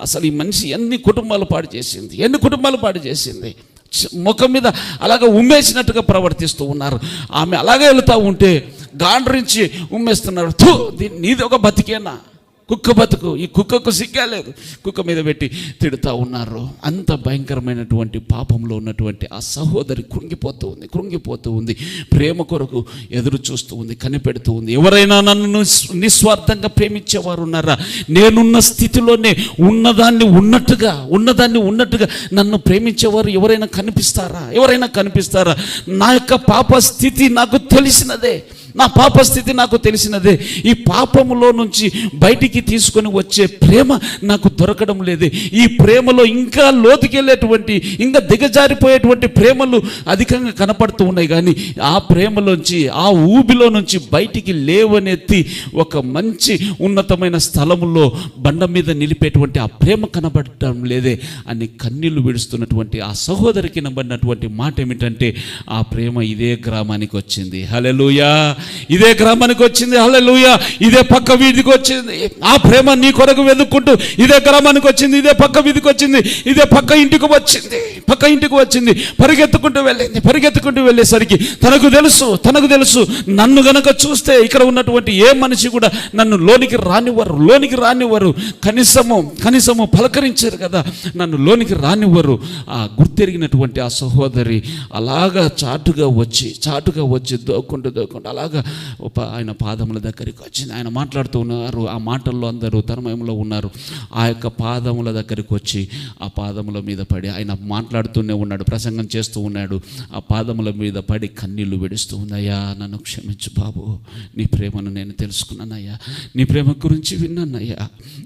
అసలు ఈ మనిషి ఎన్ని కుటుంబాలు పాడు చేసింది. ముఖం మీద అలాగే ఉమ్మేసినట్టుగా ప్రవర్తిస్తూ ఉన్నారు. ఆమె అలాగే వెళుతూ ఉంటే గాండ్రించి ఉమ్మేస్తున్నారు. నీది ఒక బతికేనా, కుక్క బతుకు, ఈ కుక్కకు సిగ్గాలేదు, కుక్క మీద పెట్టి తిడుతూ ఉన్నారు. అంత భయంకరమైనటువంటి పాపంలో ఉన్నటువంటి ఆ సహోదరి కృంగిపోతూ ఉంది. ప్రేమ కొరకు ఎదురు చూస్తూ ఉంది, కనిపెడుతూ ఉంది. ఎవరైనా నన్ను నిస్వార్థంగా ప్రేమించేవారు ఉన్నారా? నేనున్న స్థితిలోనే ఉన్నదాన్ని ఉన్నట్టుగా నన్ను ప్రేమించేవారు ఎవరైనా కనిపిస్తారా? నా యొక్క పాప స్థితి నాకు తెలిసినదే. ఈ పాపములో నుంచి బయటికి తీసుకొని వచ్చే ప్రేమ నాకు దొరకడం లేదే. ఈ ప్రేమలో ఇంకా లోతుకెళ్ళేటువంటి, ఇంకా దిగజారిపోయేటువంటి ప్రేమలు అధికంగా కనపడుతూ ఉన్నాయి. కానీ ఆ ప్రేమలోంచి, ఆ ఊబిలో నుంచి బయటికి లేవనెత్తి ఒక మంచి ఉన్నతమైన స్థలములో బండ మీద నిలిపేటువంటి ఆ ప్రేమ కనబడటం లేదే అని కన్నీళ్లు విడుస్తున్నటువంటి ఆ సహోదరికి నమ్మన్నటువంటి మాట ఏమిటంటే, ఆ ప్రేమ ఇదే గ్రామానికి వచ్చింది. హల్లెలూయా. హల్లెలూయా. ఇదే పక్క వీధికి వచ్చింది. ఆ ప్రేమ నీ కొరకు వెతుక్కుంటూ ఇదే గ్రామానికి వచ్చింది, ఇదే పక్క వీధికి వచ్చింది, ఇదే పక్క ఇంటికి వచ్చింది. పరిగెత్తుకుంటూ వెళ్ళేసరికి తనకు తెలుసు నన్ను గనక చూస్తే ఇక్కడ ఉన్నటువంటి ఏ మనిషి కూడా నన్ను లోనికి రానివ్వరు. కనీసము పలకరించారు కదా, నన్ను లోనికి రానివ్వరు. ఆ గుర్తెరిగినటువంటి ఆ సహోదరి అలాగా చాటుగా వచ్చి దోక్కుంటూ అలాగా ఆయన పాదముల దగ్గరికి వచ్చింది. ఆయన మాట్లాడుతూ ఉన్నారు. ఆ మాటల్లో అందరూ తన్మయంలో ఉన్నారు. ఆ యొక్క పాదముల దగ్గరికి వచ్చి ఆ పాదముల మీద పడి ఆయన మాట్లాడుతూనే ఉన్నాడు, ప్రసంగం చేస్తూ ఉన్నాడు. ఆ పాదముల మీద పడి కన్నీళ్లు విడుస్తూ ఉందయ్యా, నన్ను క్షమించు బాబు, నీ ప్రేమను నేను తెలుసుకున్నానయ్యా, నీ ప్రేమ గురించి విన్నానయ్యా.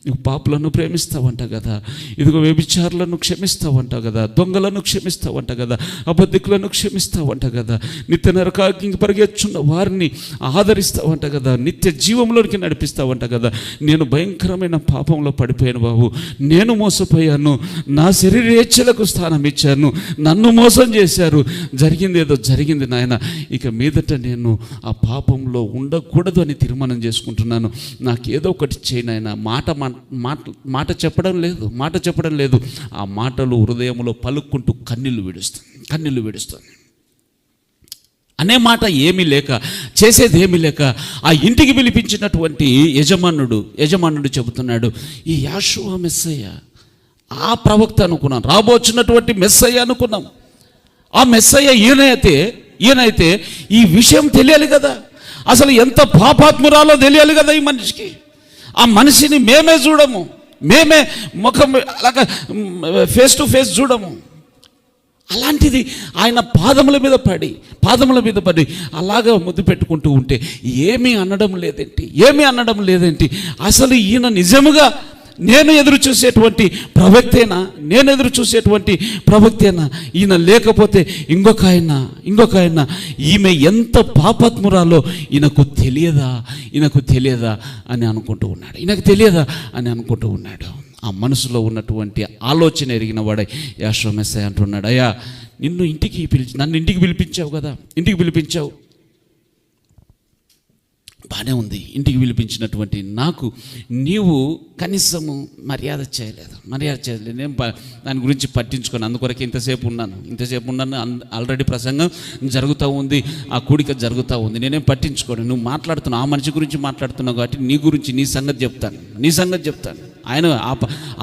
నువ్వు పాపులను ప్రేమిస్తావంట కదా, ఇదిగో వ్యభిచారులను క్షమిస్తావంట కదా, దొంగలను క్షమిస్తావంట కదా, అబద్ధికులను క్షమిస్తావంట కదా, నిత్య నరకాగ్నికి పరిగెచ్చున్న వారిని ఆదరిస్తావంట కదా, నిత్య జీవంలోనికి నడిపిస్తావంట కదా. నేను భయంకరమైన పాపంలో పడిపోయాను బాబు, నేను మోసపోయాను, నా శరీరేచ్ఛలకు స్థానం ఇచ్చాను, నన్ను మోసం చేశారు, జరిగింది నాయన, ఇక మీదట నేను ఆ పాపంలో ఉండకూడదు అని తీర్మానం చేసుకుంటున్నాను. నాకు ఏదో ఒకటి చేయి నాయన. మాట చెప్పడం లేదు. ఆ మాటలు హృదయంలో పలుక్కుంటూ కన్నీళ్లు విడుస్తుంది. అనే మాట ఏమీ లేక, చేసేది ఏమీ లేక ఆ ఇంటికి పిలిపించినటువంటి యజమానుడు చెబుతున్నాడు, ఈ యాషూవ మెస్సయ్య, ఆ ప్రవక్త అనుకున్నాం, రాబోచున్నటువంటి మెస్సయ్య అనుకున్నాం. ఆ మెస్సయ్య ఈయనైతే ఈ విషయం తెలియాలి కదా. అసలు ఎంత పాపాత్మురాలో తెలియాలి కదా ఈ మనిషికి. ఆ మనిషిని మేమే చూడము, మేమే ముఖం అలాగా ఫేస్ టు ఫేస్ చూడము. అలాంటిది ఆయన పాదముల మీద పడి అలాగా ముద్దు పెట్టుకుంటూ ఉంటే ఏమీ అనడం లేదేంటి? అసలు ఈయన నిజముగా నేను ఎదురు చూసేటువంటి ప్రవక్తేనా ఈయన, లేకపోతే ఇంకొక ఆయన ఈమె ఎంత పాపాత్మురాలో ఈయనకు తెలియదా అని అనుకుంటూ ఉన్నాడు. ఆ మనసులో ఉన్నటువంటి ఆలోచన ఎరిగిన వాడై యాషోవ మెస్సయ్య అంటున్నాడు, అయ్యా నన్ను ఇంటికి పిలిపించావు కదా, బాగానే ఉంది. ఇంటికి పిలిపించినటువంటి నాకు నీవు కనీసము మర్యాద చేయలేదు. నేను దాని గురించి పట్టించుకొని అందుకొరకు ఇంతసేపు ఉన్నాను. ఆల్రెడీ ప్రసంగం జరుగుతూ ఉంది, ఆ కూడిక జరుగుతూ ఉంది, నేనేం పట్టించుకోను. నువ్వు మాట్లాడుతున్నావు, ఆ మనిషి గురించి మాట్లాడుతున్నావు కాబట్టి నీ సంగతి చెప్తాను.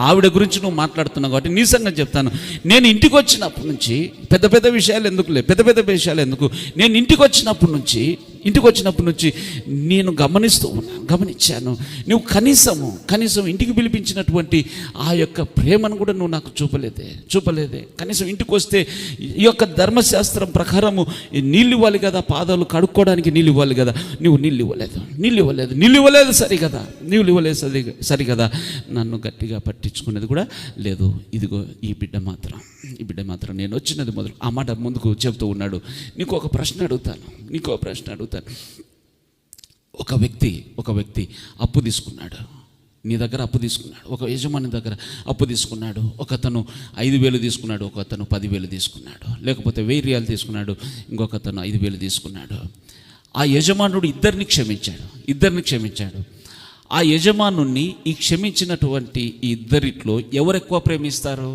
ఆవిడ గురించి నువ్వు మాట్లాడుతున్నావు కాబట్టి నీ సంగతి చెప్తాను. నేను ఇంటికి వచ్చినప్పటి నుంచి పెద్ద విషయాలు ఎందుకు, నేను ఇంటికి వచ్చినప్పటి నుంచి నేను గమనించాను. నువ్వు కనీసం ఇంటికి పిలిపించినటువంటి ఆ యొక్క ప్రేమను కూడా నువ్వు నాకు చూపలేదే. కనీసం ఇంటికి వస్తే ఈ యొక్క ధర్మశాస్త్రం ప్రకారము నీళ్ళు ఇవ్వాలి కదా, పాదాలు కడుక్కోవడానికి నీళ్ళు ఇవ్వాలి కదా, నువ్వు నీళ్ళు ఇవ్వలేదు సరిగదా. నన్ను గట్టిగా పట్టించుకునేది కూడా లేదు. ఇదిగో ఈ బిడ్డ మాత్రం నేను వచ్చినది మొదలు ఆ మాట ముందుకు చెబుతూ ఉన్నాడు. నీకు ఒక ప్రశ్న అడుగుతాను. ఒక వ్యక్తి అప్పు తీసుకున్నాడు, నీ దగ్గర అప్పు తీసుకున్నాడు. ఒక యజమాని దగ్గర అప్పు తీసుకున్నాడు. ఒకతను 5,000 తీసుకున్నాడు, ఒకతను 10,000 తీసుకున్నాడు, లేకపోతే 1,000 రియాలు తీసుకున్నాడు, ఇంకొకతను 5,000 తీసుకున్నాడు. ఆ యజమానుడు ఇద్దరిని క్షమించాడు. ఆ యజమానుణ్ణి ఈ క్షమించినటువంటి ఈ ఇద్దరిట్లో ఎవరు ఎక్కువ ప్రేమిస్తారు?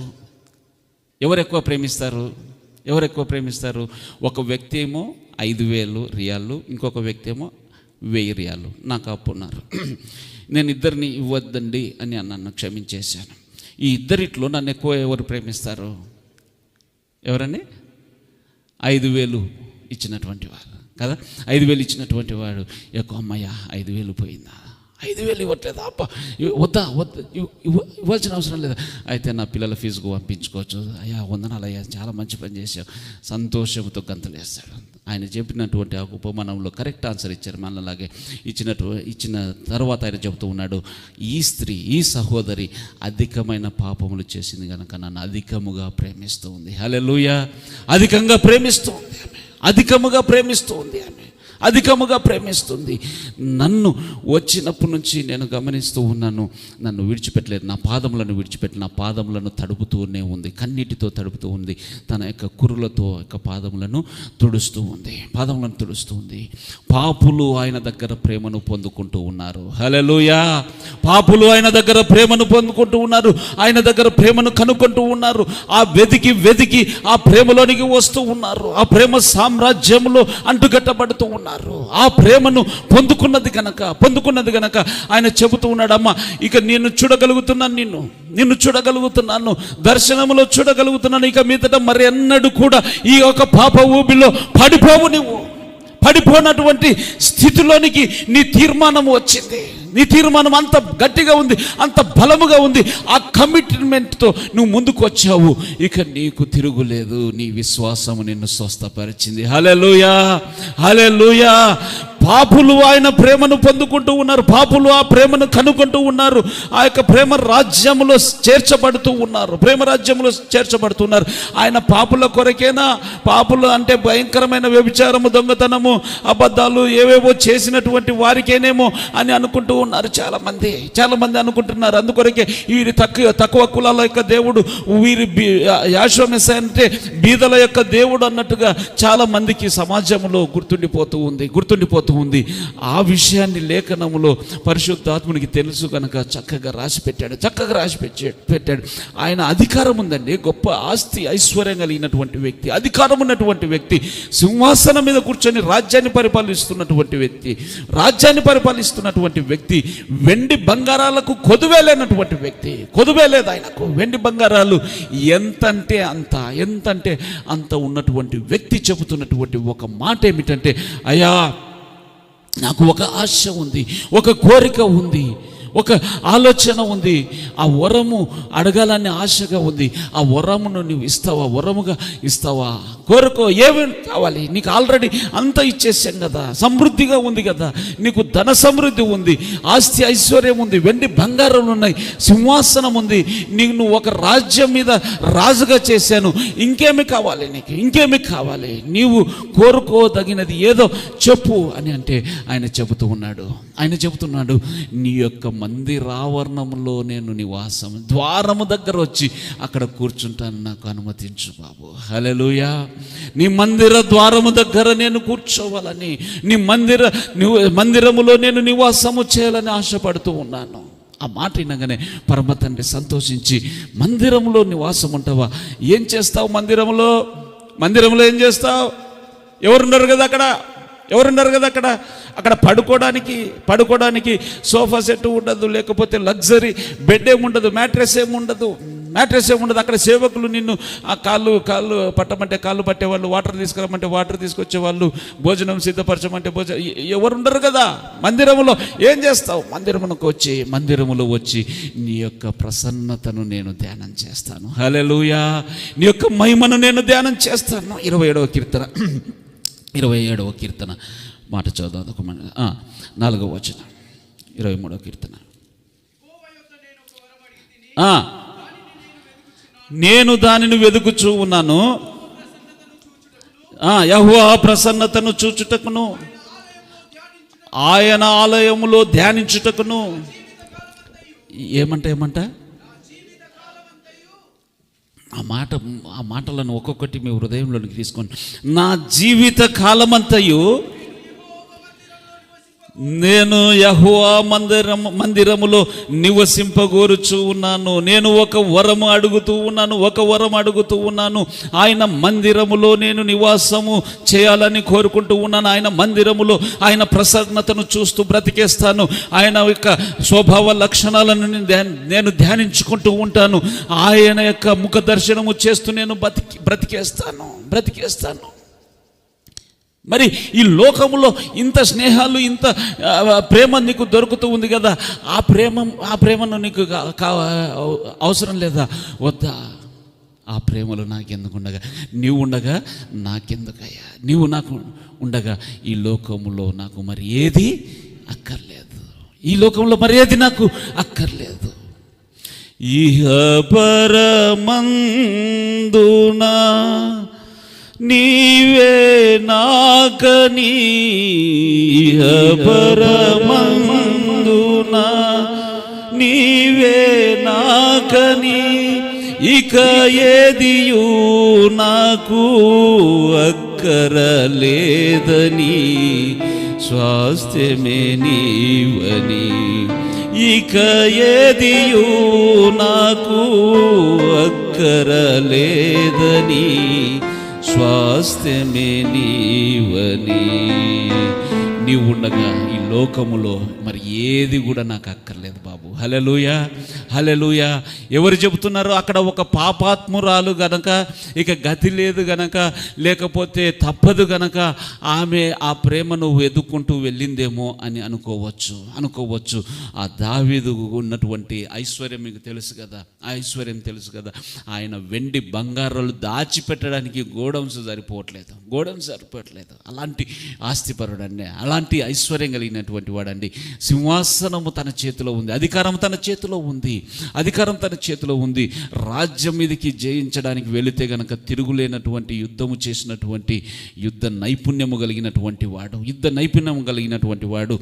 ఒక వ్యక్తి ఏమో 5,000 రియాలు, ఇంకొక వ్యక్తి ఏమో 1,000 రియాలు నాకు అప్పున్నారు. నేను ఇద్దరిని ఇవ్వద్దండి అని నన్ను క్షమించేశాను. ఈ ఇద్దరిట్లో నన్ను ఎక్కువ ఎవరు ప్రేమిస్తారు? ఎవరని? 5,000 ఇచ్చినటువంటి వాడు కదా. 5,000 ఇచ్చినటువంటి వాడు ఎక్కువ, అమ్మయ్య 5,000 పోయిందా, 5,000 ఇవ్వట్లేదా, అప్ప వద్దా ఇవ్వాల్సిన అవసరం లేదా, అయితే నా పిల్లల ఫీజుకు పంపించుకోవచ్చు. అయ్యా వందనాలయ్యా, చాలా మంచి పని చేశావు, సంతోషంతో గంతలేస్తాడు. ఆయన చెప్పినటువంటి ఆ ఉపమానంలో కరెక్ట్ ఆన్సర్ ఇచ్చారు. మనలాగే ఇచ్చిన తర్వాత ఆయన చెబుతూ ఉన్నాడు, ఈ సహోదరి అధికమైన పాపములు చేసింది కనుక నన్ను అధికముగా ప్రేమిస్తూ ఉంది. హల్లెలూయా. అధికంగా ప్రేమిస్తూ ఉంది. అధికముగా ప్రేమిస్తుంది. నన్ను వచ్చినప్పటి నుంచి నేను గమనిస్తూ ఉన్నాను, నన్ను విడిచిపెట్టలేదు, నా పాదములను తడుపుతూనే ఉంది, కన్నీటితో తడుపుతూ ఉంది, తన యొక్క కురులతో యొక్క పాదములను తుడుస్తూ ఉంది. పాపులు ఆయన దగ్గర ప్రేమను పొందుకుంటూ ఉన్నారు. హల్లెలూయా. పాపులు ఆయన దగ్గర ప్రేమను పొందుకుంటూ ఉన్నారు, ఆయన దగ్గర ప్రేమను కనుక్కుంటూ ఉన్నారు. ఆ వెతికి ఆ ప్రేమలోనికి వస్తూ ఉన్నారు, ఆ ప్రేమ సామ్రాజ్యంలో అంటుగట్టబడుతూ ఉన్నారు. ఆ ప్రేమను పొందుకున్నది గనక ఆయన చెబుతూ ఉన్నాడు, అమ్మ ఇక నిన్ను చూడగలుగుతున్నాను, దర్శనములో చూడగలుగుతున్నాను, ఇక మీదట మరి ఎన్నడూ కూడా ఈ యొక్క పాప ఊబిలో పడిపోనటువంటి స్థితిలోనికి నీ తీర్మానం వచ్చింది. నీ తీర్మానం అంత గట్టిగా ఉంది, అంత బలముగా ఉంది. ఆ కమిట్మెంట్తో నువ్వు ముందుకు వచ్చావు, ఇక నీకు తిరుగులేదు. నీ విశ్వాసము నిన్ను స్వస్థపరిచింది. హల్లెలూయా. పాపులు ఆయన ప్రేమను పొందుకుంటూ ఉన్నారు, పాపులు ఆ ప్రేమను కనుక్కుంటూ ఉన్నారు, ఆ యొక్క ప్రేమ రాజ్యములో చేర్చబడుతూ ఉన్నారు. ఆయన పాపుల కొరకేనా? పాపులు అంటే భయంకరమైన వ్యభిచారము, దొంగతనము, అబద్ధాలు ఏవేవో చేసినటువంటి వారికేనేమో అని అనుకుంటూ ఉన్నారు చాలా మంది అనుకుంటున్నారు. అందుకొరకే వీరి తక్కువ కులాల యొక్క దేవుడు, వీరి యాషోవ మెస్సయ్య అంటే బీదల యొక్క దేవుడు అన్నట్టుగా చాలా మందికి సమాజంలో గుర్తుండిపోతూ ఉంది. ఆ విషయాన్ని లేఖనములో పరిశుద్ధాత్మునికి తెలుసు కనుక చక్కగా రాసి పెట్టాడు. ఆయన అధికారం ఉందండి, గొప్ప ఆస్తి ఐశ్వర్యం కలిగినటువంటి వ్యక్తి, అధికారం ఉన్నటువంటి వ్యక్తి, సింహాసనం మీద కూర్చొని రాజ్యాన్ని పరిపాలిస్తున్నటువంటి వ్యక్తి, వెండి బంగారాలకు కొదువేలేనటువంటి వ్యక్తి, కొదువేలేదు ఆయనకు. వెండి బంగారాలు ఎంతంటే అంత ఉన్నటువంటి వ్యక్తి చెబుతున్నటువంటి ఒక మాట ఏమిటంటే, అయ్యా నాకు ఒక ఆశ ఉంది, ఒక కోరిక ఉంది, ఒక ఆలోచన ఉంది. ఆ వరము అడగాలని ఆశగా ఉంది. ఆ వరమును నువ్వు ఇస్తావా? వరముగా ఇస్తావా? కోరుకో, ఏమి కావాలి నీకు? ఆల్రెడీ అంతా ఇచ్చేసాం కదా, సమృద్ధిగా ఉంది కదా, నీకు ధన సమృద్ధి ఉంది, ఆస్తి ఐశ్వర్యం ఉంది, వెండి బంగారం ఉన్నాయి, సింహాసనం ఉంది, నీకు నువ్వు ఒక రాజ్యం మీద రాజుగా చేశాను. ఇంకేమి కావాలి నీకు? ఇంకేమి కావాలి? నీవు కోరుకోదగినది ఏదో చెప్పు అని అంటే ఆయన చెబుతున్నాడు, నీ యొక్క మందిరావరణంలో నేను నివాసం, ద్వారము దగ్గర వచ్చి అక్కడ కూర్చుంటాను, నాకు అనుమతించు బాబు. హల్లెలూయా. నీ మందిర ద్వారము దగ్గర నేను కూర్చోవాలని, నీ మందిరములో నేను నివాసము చేయాలని ఆశపడుతూ ఉన్నాను. ఆ మాట వినగానే పరమ తండ్రి సంతోషించి, మందిరంలో నివాసం ఉంటావా? ఏం చేస్తావు మందిరంలో ఏం చేస్తావు? ఎవరున్నారు కదా అక్కడ? అక్కడ పడుకోవడానికి సోఫా సెట్ ఉండదు, లేకపోతే లగ్జరీ బెడ్ ఏముండదు, మ్యాట్రెస్ ఏముండదు. అక్కడ సేవకులు నిన్ను ఆ కాళ్ళు పట్టమంటే కాళ్ళు పట్టేవాళ్ళు, వాటర్ తీసుకురమ్మంటే వాటర్ తీసుకొచ్చేవాళ్ళు, భోజనం సిద్ధపరచమంటే ఎవరు ఉండరు కదా. మందిరములో ఏం చేస్తావు? మందిరములో వచ్చి నీ యొక్క ప్రసన్నతను నేను ధ్యానం చేస్తాను. హల్లెలూయా. నీ యొక్క మహిమను నేను ధ్యానం చేస్తాను. 27వ కీర్తన మాట చదువుదాం. 4వ వచనం, 23వ కీర్తన. నేను దానిని వెదుకుచూ ఉన్నాను, యెహోవా ప్రసన్నతను చూచుటకును, ఆయన ఆలయములో ధ్యానించుటకును. ఏమంట ఆ మాటలను ఒక్కొక్కటి మీ హృదయంలోనికి తీసుకోండి. నా జీవిత కాలమంతయు నేను యెహోవా మందిరములో నివసింపగోరుచూ ఉన్నాను. నేను ఒక వరము అడుగుతూ ఉన్నాను. ఆయన మందిరములో నేను నివాసము చేయాలని కోరుకుంటూ ఉన్నాను. ఆయన మందిరములో ఆయన ప్రసన్నతను చూస్తూ బ్రతికేస్తాను. ఆయన యొక్క స్వభావ లక్షణాలను నేను ధ్యానించుకుంటూ ఉంటాను. ఆయన యొక్క ముఖ దర్శనము చేస్తూ నేను బ్రతికేస్తాను. మరి ఈ లోకములో ఇంత స్నేహాలు, ఇంత ప్రేమ నీకు దొరుకుతూ ఉంది కదా, ఆ ప్రేమను నీకు అవసరం లేదా? వద్దా? ఆ ప్రేమలో నాకెందుకుండగా? నీవు ఉండగా నాకెందుకయ్యా? నీవు నాకు ఉండగా ఈ లోకములో నాకు మరి ఏది అక్కర్లేదు. ఇహ పరమందునా నీవే నాకని, పరమందునా నీవే నాకని, ఇక ఏదియు నాకు అక్కరలేదని, స్వాస్థ్యమే నీవని, ఇక ఏదియు నాకు అక్కరలేదని, స్వాస్థ్యమే నీవని. నీవు ఉండగా ఈ లోకములో మరి ఏది కూడా నాకు అక్కర్లేదు బాబు. హల్లెలూయా. ఎవరు చెబుతున్నారు? అక్కడ ఒక పాపాత్మురాలు గనక, ఇక గతి లేదు గనక, లేకపోతే తప్పదు గనక ఆమె ఆ ప్రేమను వెతుక్కుంటూ వెళ్ళిందేమో అని అనుకోవచ్చు. ఆ దావీదు ఉన్నటువంటి ఐశ్వర్యం మీకు తెలుసు కదా, ఆయన వెండి బంగారాలు దాచిపెట్టడానికి గోడౌన్స్ సరిపోవట్లేదు. అలాంటి ఆస్తిపరుడండి, అలాంటి ఐశ్వర్యం కలిగినటువంటి వాడండి. సింహాసనము తన చేతిలో ఉంది, అధికారం తన చేతిలో ఉంది. రాజ్యం మీదకి జయించడానికి వెళితే గనక తిరుగులేనటువంటి యుద్ధము చేసినటువంటి యుద్ధ నైపుణ్యము కలిగినటువంటి వాడు,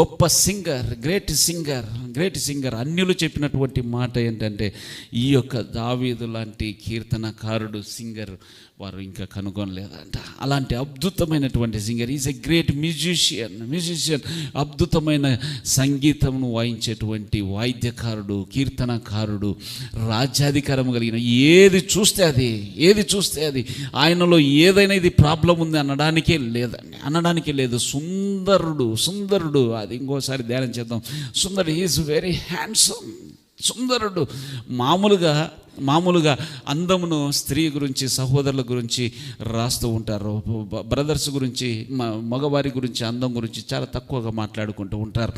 గొప్ప సింగర్, గ్రేట్ సింగర్. అన్యులు చెప్పినటువంటి మాట ఏంటంటే, ఈ యొక్క దావీదు లాంటి కీర్తనకారుడు, సింగర్ వారు ఇంకా కనుగొనలేదంట. అలాంటి అద్భుతమైనటువంటి singer, is a great musician. అద్భుతమైన సంగీతమును వాయించేటువంటి వాయిద్యకారుడు, కీర్తనకారుడు, రాజ్యాధికారం కలిగిన, ఏది చూస్తే అది ఆయనలో ఏదైనా ఇది ప్రాబ్లం ఉంది అనడానికే లేదు. సుందరుడు. అది ఇంకోసారి ధ్యానం చేద్దాం. సుందరుడు, ఈజ్ వెరీ హ్యాండ్సమ్. సుందరుడు. మామూలుగా అందమును స్త్రీ గురించి, సహోదరుల గురించి రాస్తూ ఉంటారు. బ్రదర్స్ గురించి, మగవారి గురించి, అందం గురించి చాలా తక్కువగా మాట్లాడుకుంటూ ఉంటారు.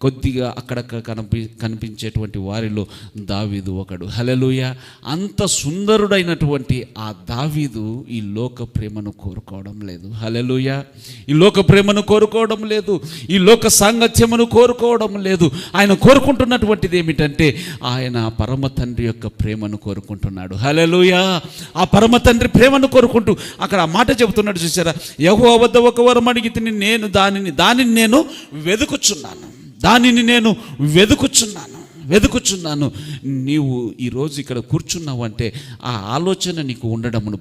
కొద్దిగా అక్కడక్కడ కనిపించేటువంటి వారిలో దావీదు ఒకడు. హల్లెలూయా. అంత సుందరుడైనటువంటి ఆ దావీదు ఈ లోక ప్రేమను కోరుకోవడం లేదు. హల్లెలూయా. ఈ లోక ప్రేమను కోరుకోవడం లేదు, ఈ లోక సాంగత్యమును కోరుకోవడం లేదు. ఆయన కోరుకుంటున్నటువంటిది ఏమిటంటే ఆయన పరమ తండ్రి యొక్క ప్రేమను కోరుకుంటున్నాడు. హల్లెలూయా. ఆ పరమ తండ్రి ప్రేమను కోరుకుంటూ అక్కడ ఆ మాట చెబుతున్నాడు, చూసారా? యెహోవా వద్ద ఒక వరం అడిగితిని, నేను దానిని నేను వెదుకుచున్నాను. నీవు ఈరోజు ఇక్కడ కూర్చున్నావు అంటే ఆ ఆలోచన నీకు ఉండడమును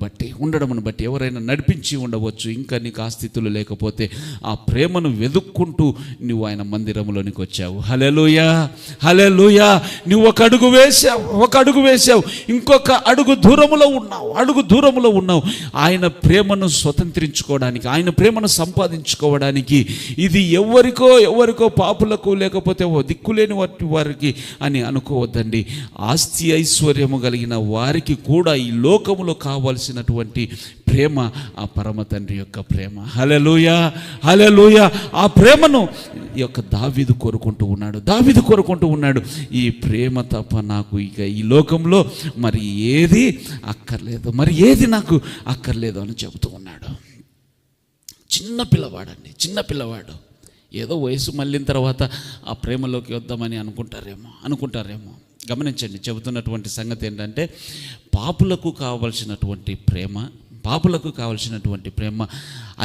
బట్టి ఎవరైనా నడిపించి ఉండవచ్చు. ఇంకా నీకు ఆ స్థితిలో లేకపోతే ఆ ప్రేమను వెదుక్కుంటూ నువ్వు ఆయన మందిరంలోనికి వచ్చావు. హల్లెలూయా, హల్లెలూయా. నువ్వు ఒక అడుగు వేశావు, ఇంకొక అడుగు దూరములో ఉన్నావు. ఆయన ప్రేమను స్వతంత్రించుకోవడానికి, ఆయన ప్రేమను సంపాదించుకోవడానికి. ఇది ఎవరికో పాపులకు, లేకపోతే దిక్కులేని వారికి అని అనుకోవద్దండి. ఆస్తి ఐశ్వర్యము కలిగిన వారికి కూడా ఈ లోకములో కావలసినటువంటి ప్రేమ ఆ పరమ తండ్రి యొక్క ప్రేమ. హల్లెలూయా, హల్లెలూయా. ఆ ప్రేమను ఈ యొక్క దావీదు కోరుకుంటూ ఉన్నాడు. ఈ ప్రేమ తప్ప నాకు ఇక ఈ లోకంలో మరి ఏది నాకు అక్కర్లేదు అని చెబుతూ ఉన్నాడు. చిన్న పిల్లవాడు ఏదో వయసు మళ్ళిన తర్వాత ఆ ప్రేమలోకి వద్దామని అనుకుంటారేమో. గమనించండి, చెబుతున్నటువంటి సంగతి ఏంటంటే పాపులకు కావలసినటువంటి ప్రేమ,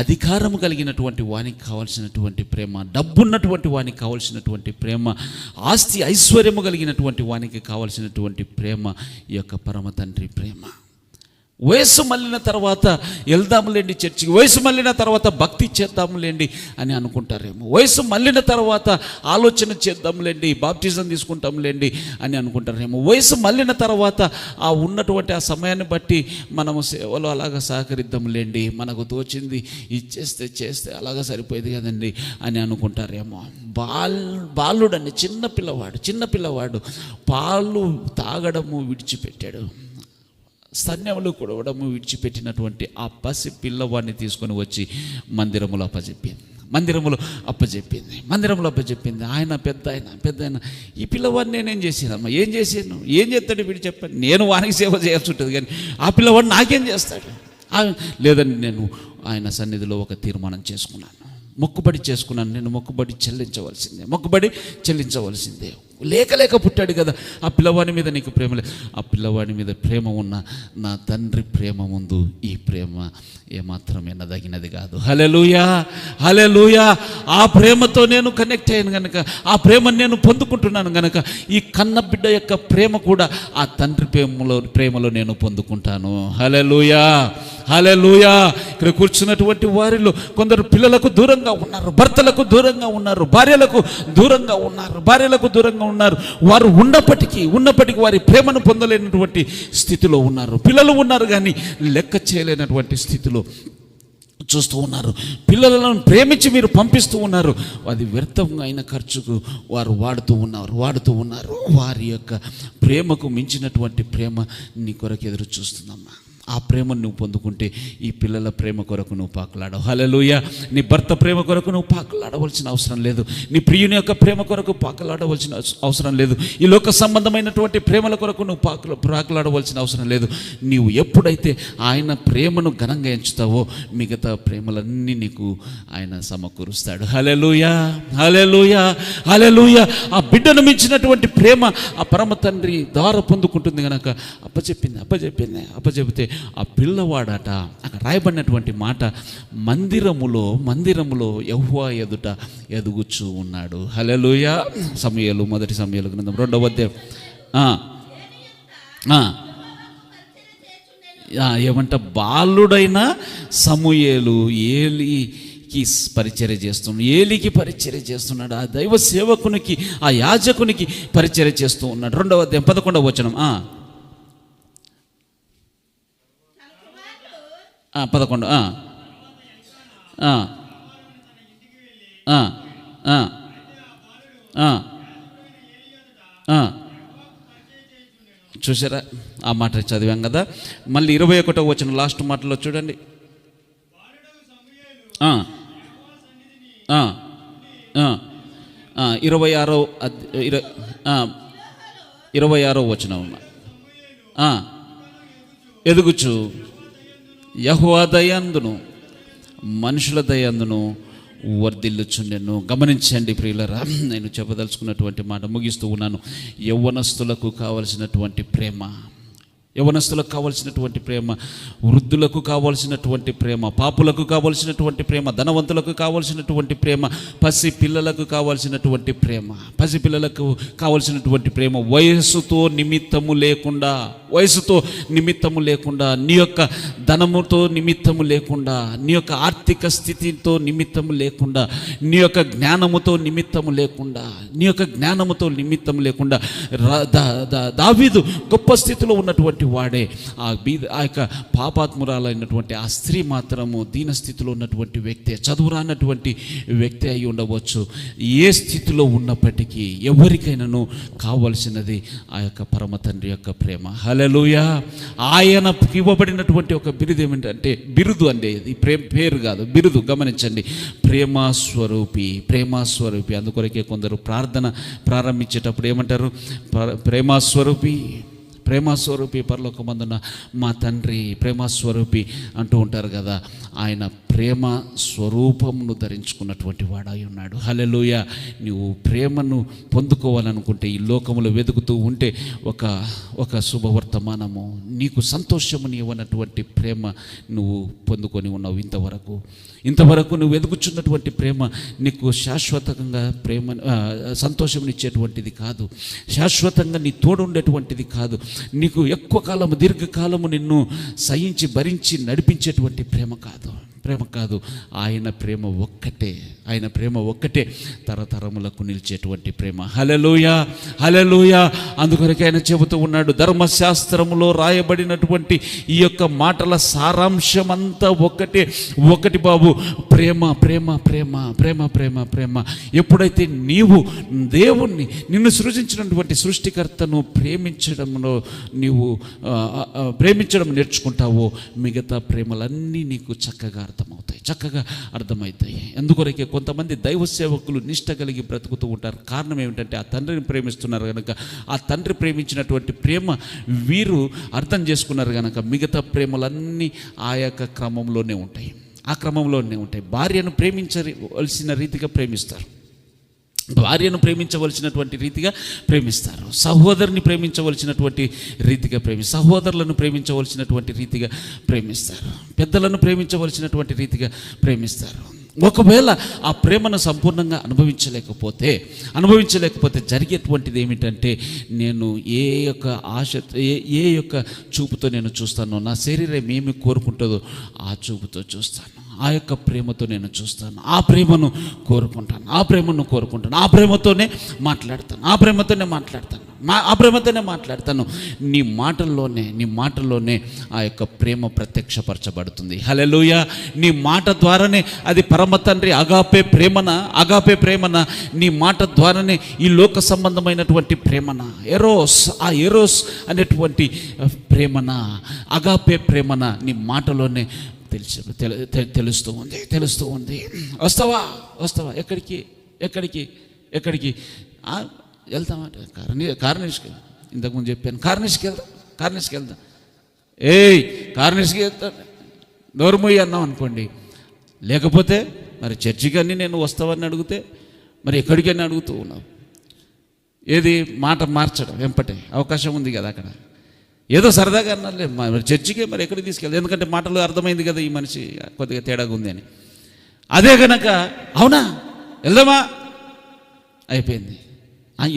అధికారము కలిగినటువంటి వానికి కావలసినటువంటి ప్రేమ, డబ్బున్నటువంటి వానికి కావలసినటువంటి ప్రేమ, ఆస్తి ఐశ్వర్యము కలిగినటువంటి వానికి కావలసినటువంటి ప్రేమ ఈ యొక్క పరమ తండ్రి ప్రేమ. వయసు మళ్ళిన తర్వాత వెళ్దాములేండి చర్చికి, వయసు మళ్ళిన తర్వాత భక్తి చేద్దాములేండి అని అనుకుంటారేమో. వయసు మళ్ళిన తర్వాత ఆలోచన చేద్దాంలేండి, బాప్టిజం తీసుకుంటాంలేండి అని అనుకుంటారేమో. వయసు మళ్ళిన తర్వాత ఆ ఉన్నటువంటి ఆ సమయాన్ని బట్టి మనము సేవలో అలాగా సహకరిద్దాంలేండి, మనకు తోచింది చేస్తే అలాగా సరిపోయేది కదండి అని అనుకుంటారేమో. బాలుడండి, చిన్న పిల్లవాడు పాలు తాగడము విడిచిపెట్టాడు, స్తన్యములు కూడవడము విడిచిపెట్టినటువంటి ఆ పసి పిల్లవాడిని తీసుకొని వచ్చి మందిరములో అప్పచెప్పింది. ఆయన పెద్ద ఈ పిల్లవాడిని నేనేం చేశానమ్మా, ఏం చేస్తాడు వీడు చెప్పండి. నేను వానికి సేవ చేయాల్సి ఉంటుంది, కానీ ఆ పిల్లవాడు నాకేం చేస్తాడు? లేదని నేను ఆయన సన్నిధిలో ఒక తీర్మానం చేసుకున్నాను, నేను మొక్కుబడి చెల్లించవలసిందే. లేక పుట్టాడు కదా, ఆ పిల్లవాడి మీద నీకు ప్రేమ లేదు. ఆ పిల్లవాడి మీద ప్రేమ ఉన్న నా తండ్రి ప్రేమ ముందు ఈ ప్రేమ ఏమాత్రం ఎన్నదగినది కాదు. హల్లెలూయా, హల్లెలూయా. ఆ ప్రేమతో నేను కనెక్ట్ అయ్యాను కనుక, ఆ ప్రేమను నేను పొందుకుంటున్నాను కనుక, ఈ కన్న బిడ్డ యొక్క ప్రేమ కూడా ఆ తండ్రి ప్రేమలో నేను పొందుకుంటాను. హల్లెలూయా, హల్లెలూయా. ఇక్కడ కూర్చున్నటువంటి వారిలో కొందరు పిల్లలకు దూరంగా ఉన్నారు, భర్తలకు దూరంగా ఉన్నారు, భార్యలకు దూరంగా ఉన్నారు. వారు ఉన్నప్పటికీ వారి ప్రేమను పొందలేనటువంటి స్థితిలో ఉన్నారు. పిల్లలు ఉన్నారు కానీ లెక్క చేయలేనటువంటి స్థితిలో చూస్తూ ఉన్నారు. పిల్లలను ప్రేమించి మీరు పంపిస్తూ ఉన్నారు, అది వ్యర్థంగా అయిన ఖర్చుకు వారు వాడుతూ ఉన్నారు. వారి యొక్క ప్రేమకు మించినటువంటి ప్రేమ నీ కొరకు ఎదురు చూస్తుందమ్మా. ఆ ప్రేమను నువ్వు పొందుకుంటే ఈ పిల్లల ప్రేమ కొరకు నువ్వు పాకులాడవు. హల్లెలూయా. నీ భర్త ప్రేమ కొరకు నువ్వు పాకులాడవలసిన అవసరం లేదు, నీ ప్రియుని యొక్క ప్రేమ కొరకు పాకులాడవలసిన అవసరం లేదు, ఈ లోక సంబంధమైనటువంటి ప్రేమల కొరకు నువ్వు పాకులాడవలసిన అవసరం లేదు. నీవు ఎప్పుడైతే ఆయన ప్రేమను ఘనంగా ఎంచుతావో మిగతా ప్రేమలన్నీ నీకు ఆయన సమకూరుస్తాడు. హల్లెలూయా, హల్లెలూయా, హల్లెలూయా. ఆ బిడ్డను మించినటువంటి ప్రేమ ఆ పరమ తండ్రి ద్వారా పొందుకుంటుంది కనుక అప్పచెప్తే ఆ పిల్లవాడట, అక్కడ రాయబడినటువంటి మాట, మందిరములో యెహోవా ఎదుట ఎదుగుచూ ఉన్నాడు. హల్లెలూయా. మొదటి సమూయేలు గ్రంథం 2వ అధ్యాయం ఏమంట, బాలుడైన సమూయేలు ఏలీకి పరిచర్య చేస్తున్నాడు, ఆ దైవ సేవకునికి, ఆ యాజకునికి పరిచర్య చేస్తూ ఉన్నాడు. 2వ అధ్యాయం 11వ వచనం. 11. చూసారా, ఆ మాట చదివాం కదా. మళ్ళీ 21వ వచనం లాస్ట్ మాటలో చూడండి. 26వ వచనం. ఎదుగుచు యెహోవా దయందును మనుషుల దయందును వర్ధిల్లుచుండెను. గమనించండి ప్రియులరా, నేను చెప్పదలుచుకున్నటువంటి మాట ముగిస్తూ ఉన్నాను. యవ్వనస్తులకు కావలసినటువంటి ప్రేమ, యవ్వనస్తులకు కావలసినటువంటి ప్రేమ, వృద్ధులకు కావలసినటువంటి ప్రేమ, పాపులకు కావలసినటువంటి ప్రేమ, ధనవంతులకు కావలసినటువంటి ప్రేమ, పసి పిల్లలకు కావలసినటువంటి ప్రేమ, పసిపిల్లలకు కావలసినటువంటి ప్రేమ, వయస్సుతో నిమిత్తము లేకుండా, వయసుతో నిమిత్తము లేకుండా, నీ యొక్క ధనముతో నిమిత్తము లేకుండా, నీ యొక్క ఆర్థిక స్థితితో నిమిత్తము లేకుండా, నీ యొక్క జ్ఞానముతో నిమిత్తము లేకుండా, నీ యొక్క జ్ఞానముతో నిమిత్తము లేకుండా, దావీదు గొప్ప స్థితిలో ఉన్నటువంటి వాడే ఆ యొక్క పాపాత్మురాలైనటువంటి ఆ స్త్రీ మాత్రము దీనస్థితిలో ఉన్నటువంటి వ్యక్తి, చదువురానటువంటి వ్యక్తి అయి ఉండవచ్చు. ఏ స్థితిలో ఉన్నప్పటికీ ఎవరికైనాను కావలసినది ఆ యొక్క పరమ తండ్రి యొక్క ప్రేమ. హల్లెలూయా. ఆయనకు ఇవ్వబడినటువంటి ఒక బిరుదు ఏమిటంటే, బిరుదు అంటే ఇది పేరు కాదు, బిరుదు. గమనించండి, ప్రేమస్వరూపి, ప్రేమస్వరూపి. అందుకొరకే కొందరు ప్రార్థన ప్రారంభించేటప్పుడు ఏమంటారు, ప్రేమస్వరూపి, ప్రేమస్వరూపి, పరలోకమందున్న మా తండ్రి ప్రేమస్వరూపి అంటూ ఉంటారు కదా. ఆయన ప్రేమ స్వరూపమును ధరించుకున్నటువంటి వాడై ఉన్నాడు. హల్లెలూయా. నువ్వు ప్రేమను పొందుకోవాలనుకుంటే, ఈ లోకములో వెతుకుతూ ఉంటే ఒక శుభవర్తమానము, నీకు సంతోషముని ఇవ్వనటువంటి ప్రేమ నువ్వు పొందుకొని ఉన్నావు. ఇంతవరకు నువ్వు వెతుకుచున్నటువంటి ప్రేమ నీకు శాశ్వతంగా సంతోషమునిచ్చేటువంటిది కాదు, శాశ్వతంగా నీ తోడు ఉండేటువంటిది కాదు, నీకు ఎక్కువ కాలము దీర్ఘకాలము నిన్ను సహించి భరించి నడిపించేటువంటి ప్రేమ కాదు. ఆయన ప్రేమ ఒక్కటే తరతరములకు నిలిచేటువంటి ప్రేమ. హల్లెలూయా, హల్లెలూయా. అందుకొరకు ఆయన చెబుతూ ఉన్నాడు, ధర్మశాస్త్రములో రాయబడినటువంటి ఈ యొక్క మాటల సారాంశం అంతా ఒకటి బాబు, ప్రేమ ప్రేమ ప్రేమ ప్రేమ ప్రేమ ప్రేమ. ఎప్పుడైతే నీవు దేవుణ్ణి, నిన్ను సృజించినటువంటి సృష్టికర్తను ప్రేమించడం నేర్చుకుంటావో, మిగతా ప్రేమలన్నీ నీకు చక్కగా అర్థమవుతాయి. అందుకొరకే కొంతమంది దైవ సేవకులు నిష్ట కలిగి బ్రతుకుతూ ఉంటారు. కారణం ఏమిటంటే, ఆ తండ్రిని ప్రేమిస్తున్నారు కనుక, ఆ తండ్రి ప్రేమించినటువంటి ప్రేమ వీరు అర్థం చేసుకున్నారు కనుక, మిగతా ప్రేమలన్నీ ఆ యొక్క క్రమంలోనే ఉంటాయి. భార్యను ప్రేమించవలసిన రీతిగా ప్రేమిస్తారు, భార్యను ప్రేమించవలసినటువంటి రీతిగా ప్రేమిస్తారు, సహోదరుని ప్రేమించవలసినటువంటి రీతిగా సహోదరులను ప్రేమించవలసినటువంటి రీతిగా ప్రేమిస్తారు, పెద్దలను ప్రేమించవలసినటువంటి రీతిగా ప్రేమిస్తారు. ఒకవేళ ఆ ప్రేమను సంపూర్ణంగా అనుభవించలేకపోతే జరిగేటువంటిది ఏమిటంటే, నేను ఏ యొక్క చూపుతో నేను చూస్తానో, నా శరీరం ఏమి కోరుకుంటుందో ఆ చూపుతో చూస్తాను, ఆ యొక్క ప్రేమతో నేను చూస్తాను, ఆ ప్రేమను కోరుకుంటాను, ఆ ప్రేమతోనే మాట్లాడతాను. నీ మాటల్లోనే ఆ యొక్క ప్రేమ ప్రత్యక్షపరచబడుతుంది. హల్లెలూయా. నీ మాట ద్వారానే అది పరమ తండ్రి అగాపే ప్రేమన నీ మాట ద్వారానే ఈ లోక సంబంధమైనటువంటి ప్రేమన, ఎరోస్ అనేటువంటి ప్రేమన, అగాపే ప్రేమన నీ మాటలోనే తెలుస్తూ ఉంది. వస్తావా? ఎక్కడికి వెళ్తామంటే కార్నిష్కి, ఇంతకుముందు చెప్పాను, కార్నిష్కి వెళ్దాం. కార్నిష్కి వెళ్తా నోరుమొయ్యి అన్నాం అనుకోండి. లేకపోతే మరి చర్చికి అన్నీ నేను వస్తావని అడిగితే మరి ఎక్కడికైనా అడుగుతూ ఉన్నావు. ఏది మాట మార్చడం వెంపటే అవకాశం ఉంది కదా అక్కడ. ఏదో సరదాగా అన్నారులే, మరి చర్చికే మరి ఎక్కడికి తీసుకెళ్ళదు, ఎందుకంటే మాటలు అర్థమైంది కదా ఈ మనిషి కొద్దిగా తేడాగా ఉంది అని. అదే కనుక అవునా వెళ్దామా అయిపోయింది.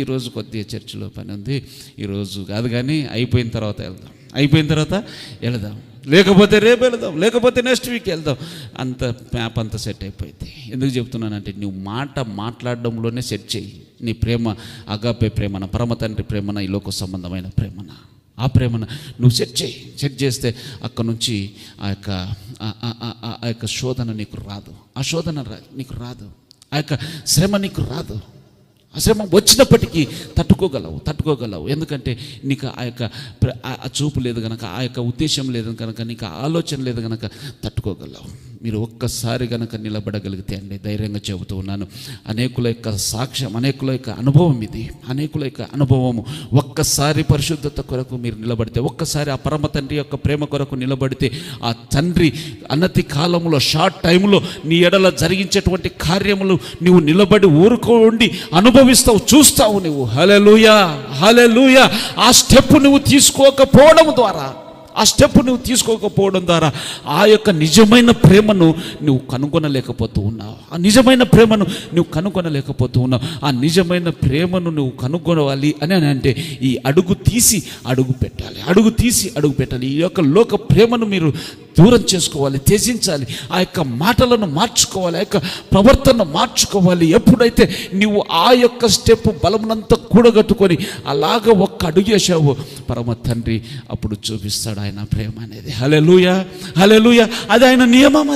ఈరోజు కొద్దిగా చర్చిలో పని ఉంది, ఈరోజు కాదు కానీ అయిపోయిన తర్వాత వెళ్దాం, లేకపోతే రేపు వెళ్దాం, లేకపోతే నెక్స్ట్ వీక్ వెళ్దాం. అంత మ్యాప్ అంతా సెట్ అయిపోయింది. ఎందుకు చెప్తున్నానంటే, నువ్వు మాట్లాడడంలోనే సెట్ చేయి నీ ప్రేమ. అగాపే ప్రేమన, పరమ తండ్రి ప్రేమన, ఈ లోక సంబంధమైన ప్రేమన, ఆ ప్రేమను నువ్వు సెట్ చేస్తే అక్కడ నుంచి ఆ యొక్క శోధన నీకు రాదు, నీకు రాదు, ఆ యొక్క శ్రమ నీకు రాదు. ఆ శ్రమ వచ్చినప్పటికీ తట్టుకోగలవు. ఎందుకంటే నీకు ఆ చూపు లేదు కనుక, ఆ యొక్క ఉద్దేశం లేదు కనుక, నీకు ఆలోచన లేదు కనుక తట్టుకోగలవు. మీరు ఒక్కసారి కనుక నిలబడగలిగితే అండి, ధైర్యంగా చెబుతూ ఉన్నాను, అనేకుల యొక్క సాక్ష్యం, అనేకుల యొక్క అనుభవం ఇది, అనేకుల యొక్క అనుభవము. ఒక్కసారి పరిశుద్ధత కొరకు మీరు నిలబడితే, ఒక్కసారి ఆ పరమ తండ్రి యొక్క ప్రేమ కొరకు నిలబడితే, ఆ తండ్రి అనతి కాలంలో, షార్ట్ టైంలో నీ ఎడల జరిగించేటువంటి కార్యములు నువ్వు నిలబడి ఊరుకోండి అనుభవిస్తావు, చూస్తావు నువ్వు. హల్లెలూయా, హల్లెలూయా. ఆ స్టెప్ నువ్వు తీసుకోకపోవడం ద్వారా, ఆ యొక్క నిజమైన ప్రేమను నువ్వు కనుగొనలేకపోతూ ఉన్నావు. ఆ నిజమైన ప్రేమను నువ్వు కనుగొనవాలి అని అంటే ఈ అడుగు తీసి అడుగు పెట్టాలి. ఈ యొక్క లోక ప్రేమను మీరు దూరం చేసుకోవాలి, త్యజించాలి. ఆ యొక్క మాటలను మార్చుకోవాలి, ఆ యొక్క ప్రవర్తన మార్చుకోవాలి. ఎప్పుడైతే నీవు ఆ యొక్క స్టెప్ బలమునంతా కూడగట్టుకొని అలాగ ఒక్క అడుగు వేసావు, పరమ తండ్రి అప్పుడు చూపిస్తాడు ఆయన ప్రేమ అనేది. హల్లెలూయా, హల్లెలూయా. అది ఆయన నియమం,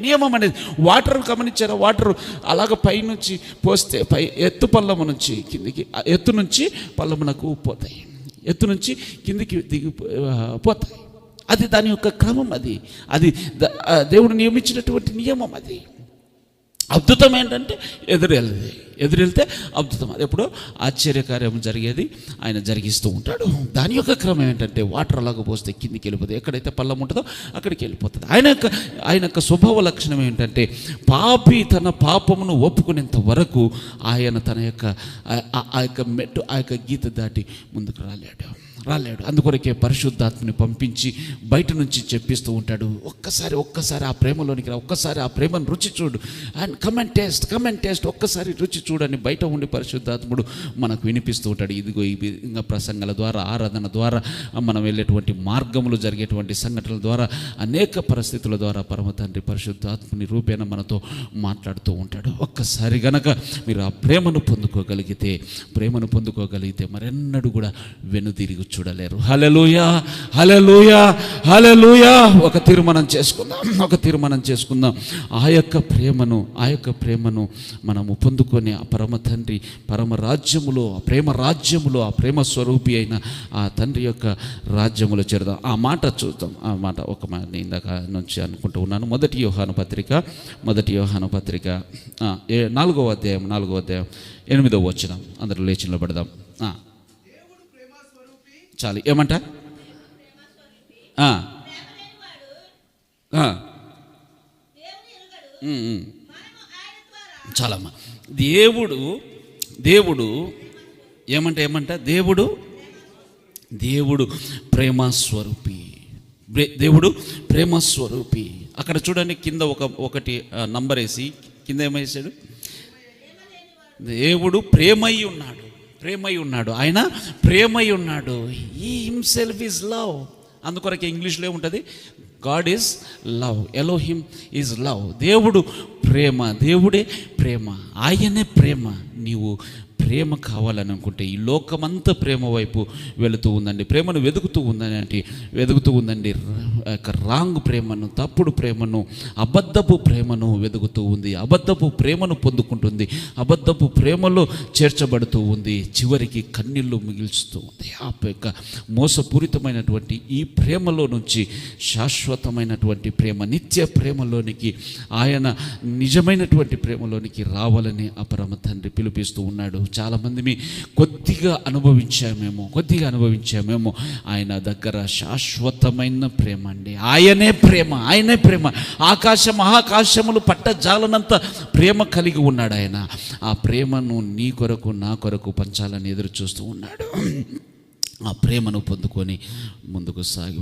నియమం అనేది. వాటర్ గమనించారా? వాటర్ అలాగ పైనుంచి పోస్తే ఎత్తు పల్లము నుంచి కిందికి, ఎత్తు నుంచి పల్లమునకు పోతాయి, ఎత్తు నుంచి కిందికి పోతాయి. అది దాని యొక్క క్రమం, అది దేవుడు నియమించినటువంటి నియమం. అది అద్భుతం ఏంటంటే ఎదురెళ్తే అద్భుతం. అది ఎప్పుడో ఆశ్చర్యకార్యం జరిగేది ఆయన జరిగిస్తూ ఉంటాడు. దాని యొక్క క్రమం ఏంటంటే వాటర్ అలాగ పోస్తే కిందికి వెళ్ళిపోతుంది, ఎక్కడైతే పల్లం ఉంటుందో అక్కడికి వెళ్ళిపోతుంది. ఆయన యొక్క స్వభావ లక్షణం ఏంటంటే పాపి తన పాపమును ఒప్పుకునేంత వరకు ఆయన తన యొక్క ఆ యొక్క గీత దాటి ముందుకు రాలేడు. అందుకొరకే పరిశుద్ధాత్మని పంపించి బయట నుంచి చెప్పిస్తూ ఉంటాడు, ఒక్కసారి ఆ ప్రేమలోనికి రా, ఒక్కసారి ఆ ప్రేమను రుచి చూడు, అండ్ కమ్ అండ్ టేస్ట్, ఒక్కసారి రుచి చూడని బయట ఉండి పరిశుద్ధాత్ముడు మనకు వినిపిస్తూ ఉంటాడు. ఇదిగో ఈ విధంగా ప్రసంగాల ద్వారా, ఆరాధన ద్వారా, మనం వెళ్ళేటువంటి మార్గములు, జరిగేటువంటి సంఘటనల ద్వారా, అనేక పరిస్థితుల ద్వారా పరమ తండ్రి పరిశుద్ధాత్మని రూపేణ మనతో మాట్లాడుతూ ఉంటాడు. ఒక్కసారి గనక మీరు ఆ ప్రేమను పొందుకోగలిగితే మరెన్నడూ కూడా వెనుదిరిగి చూడలేరు. హల్లెలూయా, హల్లెలూయా, హల్లెలూయా. ఒక తీర్మానం చేసుకుందాం. ఆ యొక్క ప్రేమను మనము పొందుకొని ఆ పరమ తండ్రి పరమ రాజ్యములో, ఆ ప్రేమ స్వరూపి అయిన ఆ తండ్రి యొక్క రాజ్యములో చేరదాం. ఆ మాట చూద్దాం. ఆ మాట ఒక మాట ఇందాక నుంచి అనుకుంటూ ఉన్నాను. మొదటి యోహాను పత్రిక 4వ అధ్యాయం 8వ వచనం. అందరూ లేచి నిలబడదాం. చాలు. ఏమంట? చాలమ్మా. దేవుడు ఏమంట? దేవుడు ప్రేమస్వరూపి. దేవుడు ప్రేమస్వరూపి. అక్కడ చూడండి, కింద ఒకటి నంబర్ వేసి కింద ఏమేసాడు? దేవుడు ప్రేమై ఉన్నాడు. ఆయన ప్రేమై ఉన్నాడు. He himself is love. అందుకొరకే ఇంగ్లీష్లో ఏముంటుంది? God is love, Elohim is love. దేవుడు ప్రేమ, దేవుడే ప్రేమ, ఆయనే ప్రేమ. నీవు ప్రేమ కావాలని అనుకుంటే ఈ లోకమంతా ప్రేమ వైపు వెళుతూ ఉందండి, ప్రేమను వెతుకుతూ ఉందండి. రాంగ్ ప్రేమను, తప్పుడు ప్రేమను, అబద్ధపు ప్రేమను వెతుకుతూ ఉంది, అబద్ధపు ప్రేమను పొందుకుంటుంది, అబద్ధపు ప్రేమలో చేర్చబడుతూ ఉంది, చివరికి కన్నీళ్లు మిగిల్చుతూ ఉంది. ఆ యొక్క మోసపూరితమైనటువంటి ఈ ప్రేమలో నుంచి శాశ్వతమైనటువంటి ప్రేమ, నిత్య ప్రేమలోనికి, ఆయన నిజమైనటువంటి ప్రేమలోనికి రావాలని ఆ పరమ తండ్రి పిలిపిస్తూ ఉన్నాడు. చాలామంది కొద్దిగా అనుభవించామేమో. ఆయన దగ్గర శాశ్వతమైన ప్రేమ అండి. ఆయనే ప్రేమ. మహాకాశములు పట్టజాలనంత ప్రేమ కలిగి ఉన్నాడు ఆయన. ఆ ప్రేమను నీ కొరకు, నా కొరకు పంచాలని ఎదురు చూస్తూ ఉన్నాడు. ఆ ప్రేమను పొందుకొని ముందుకు సాగి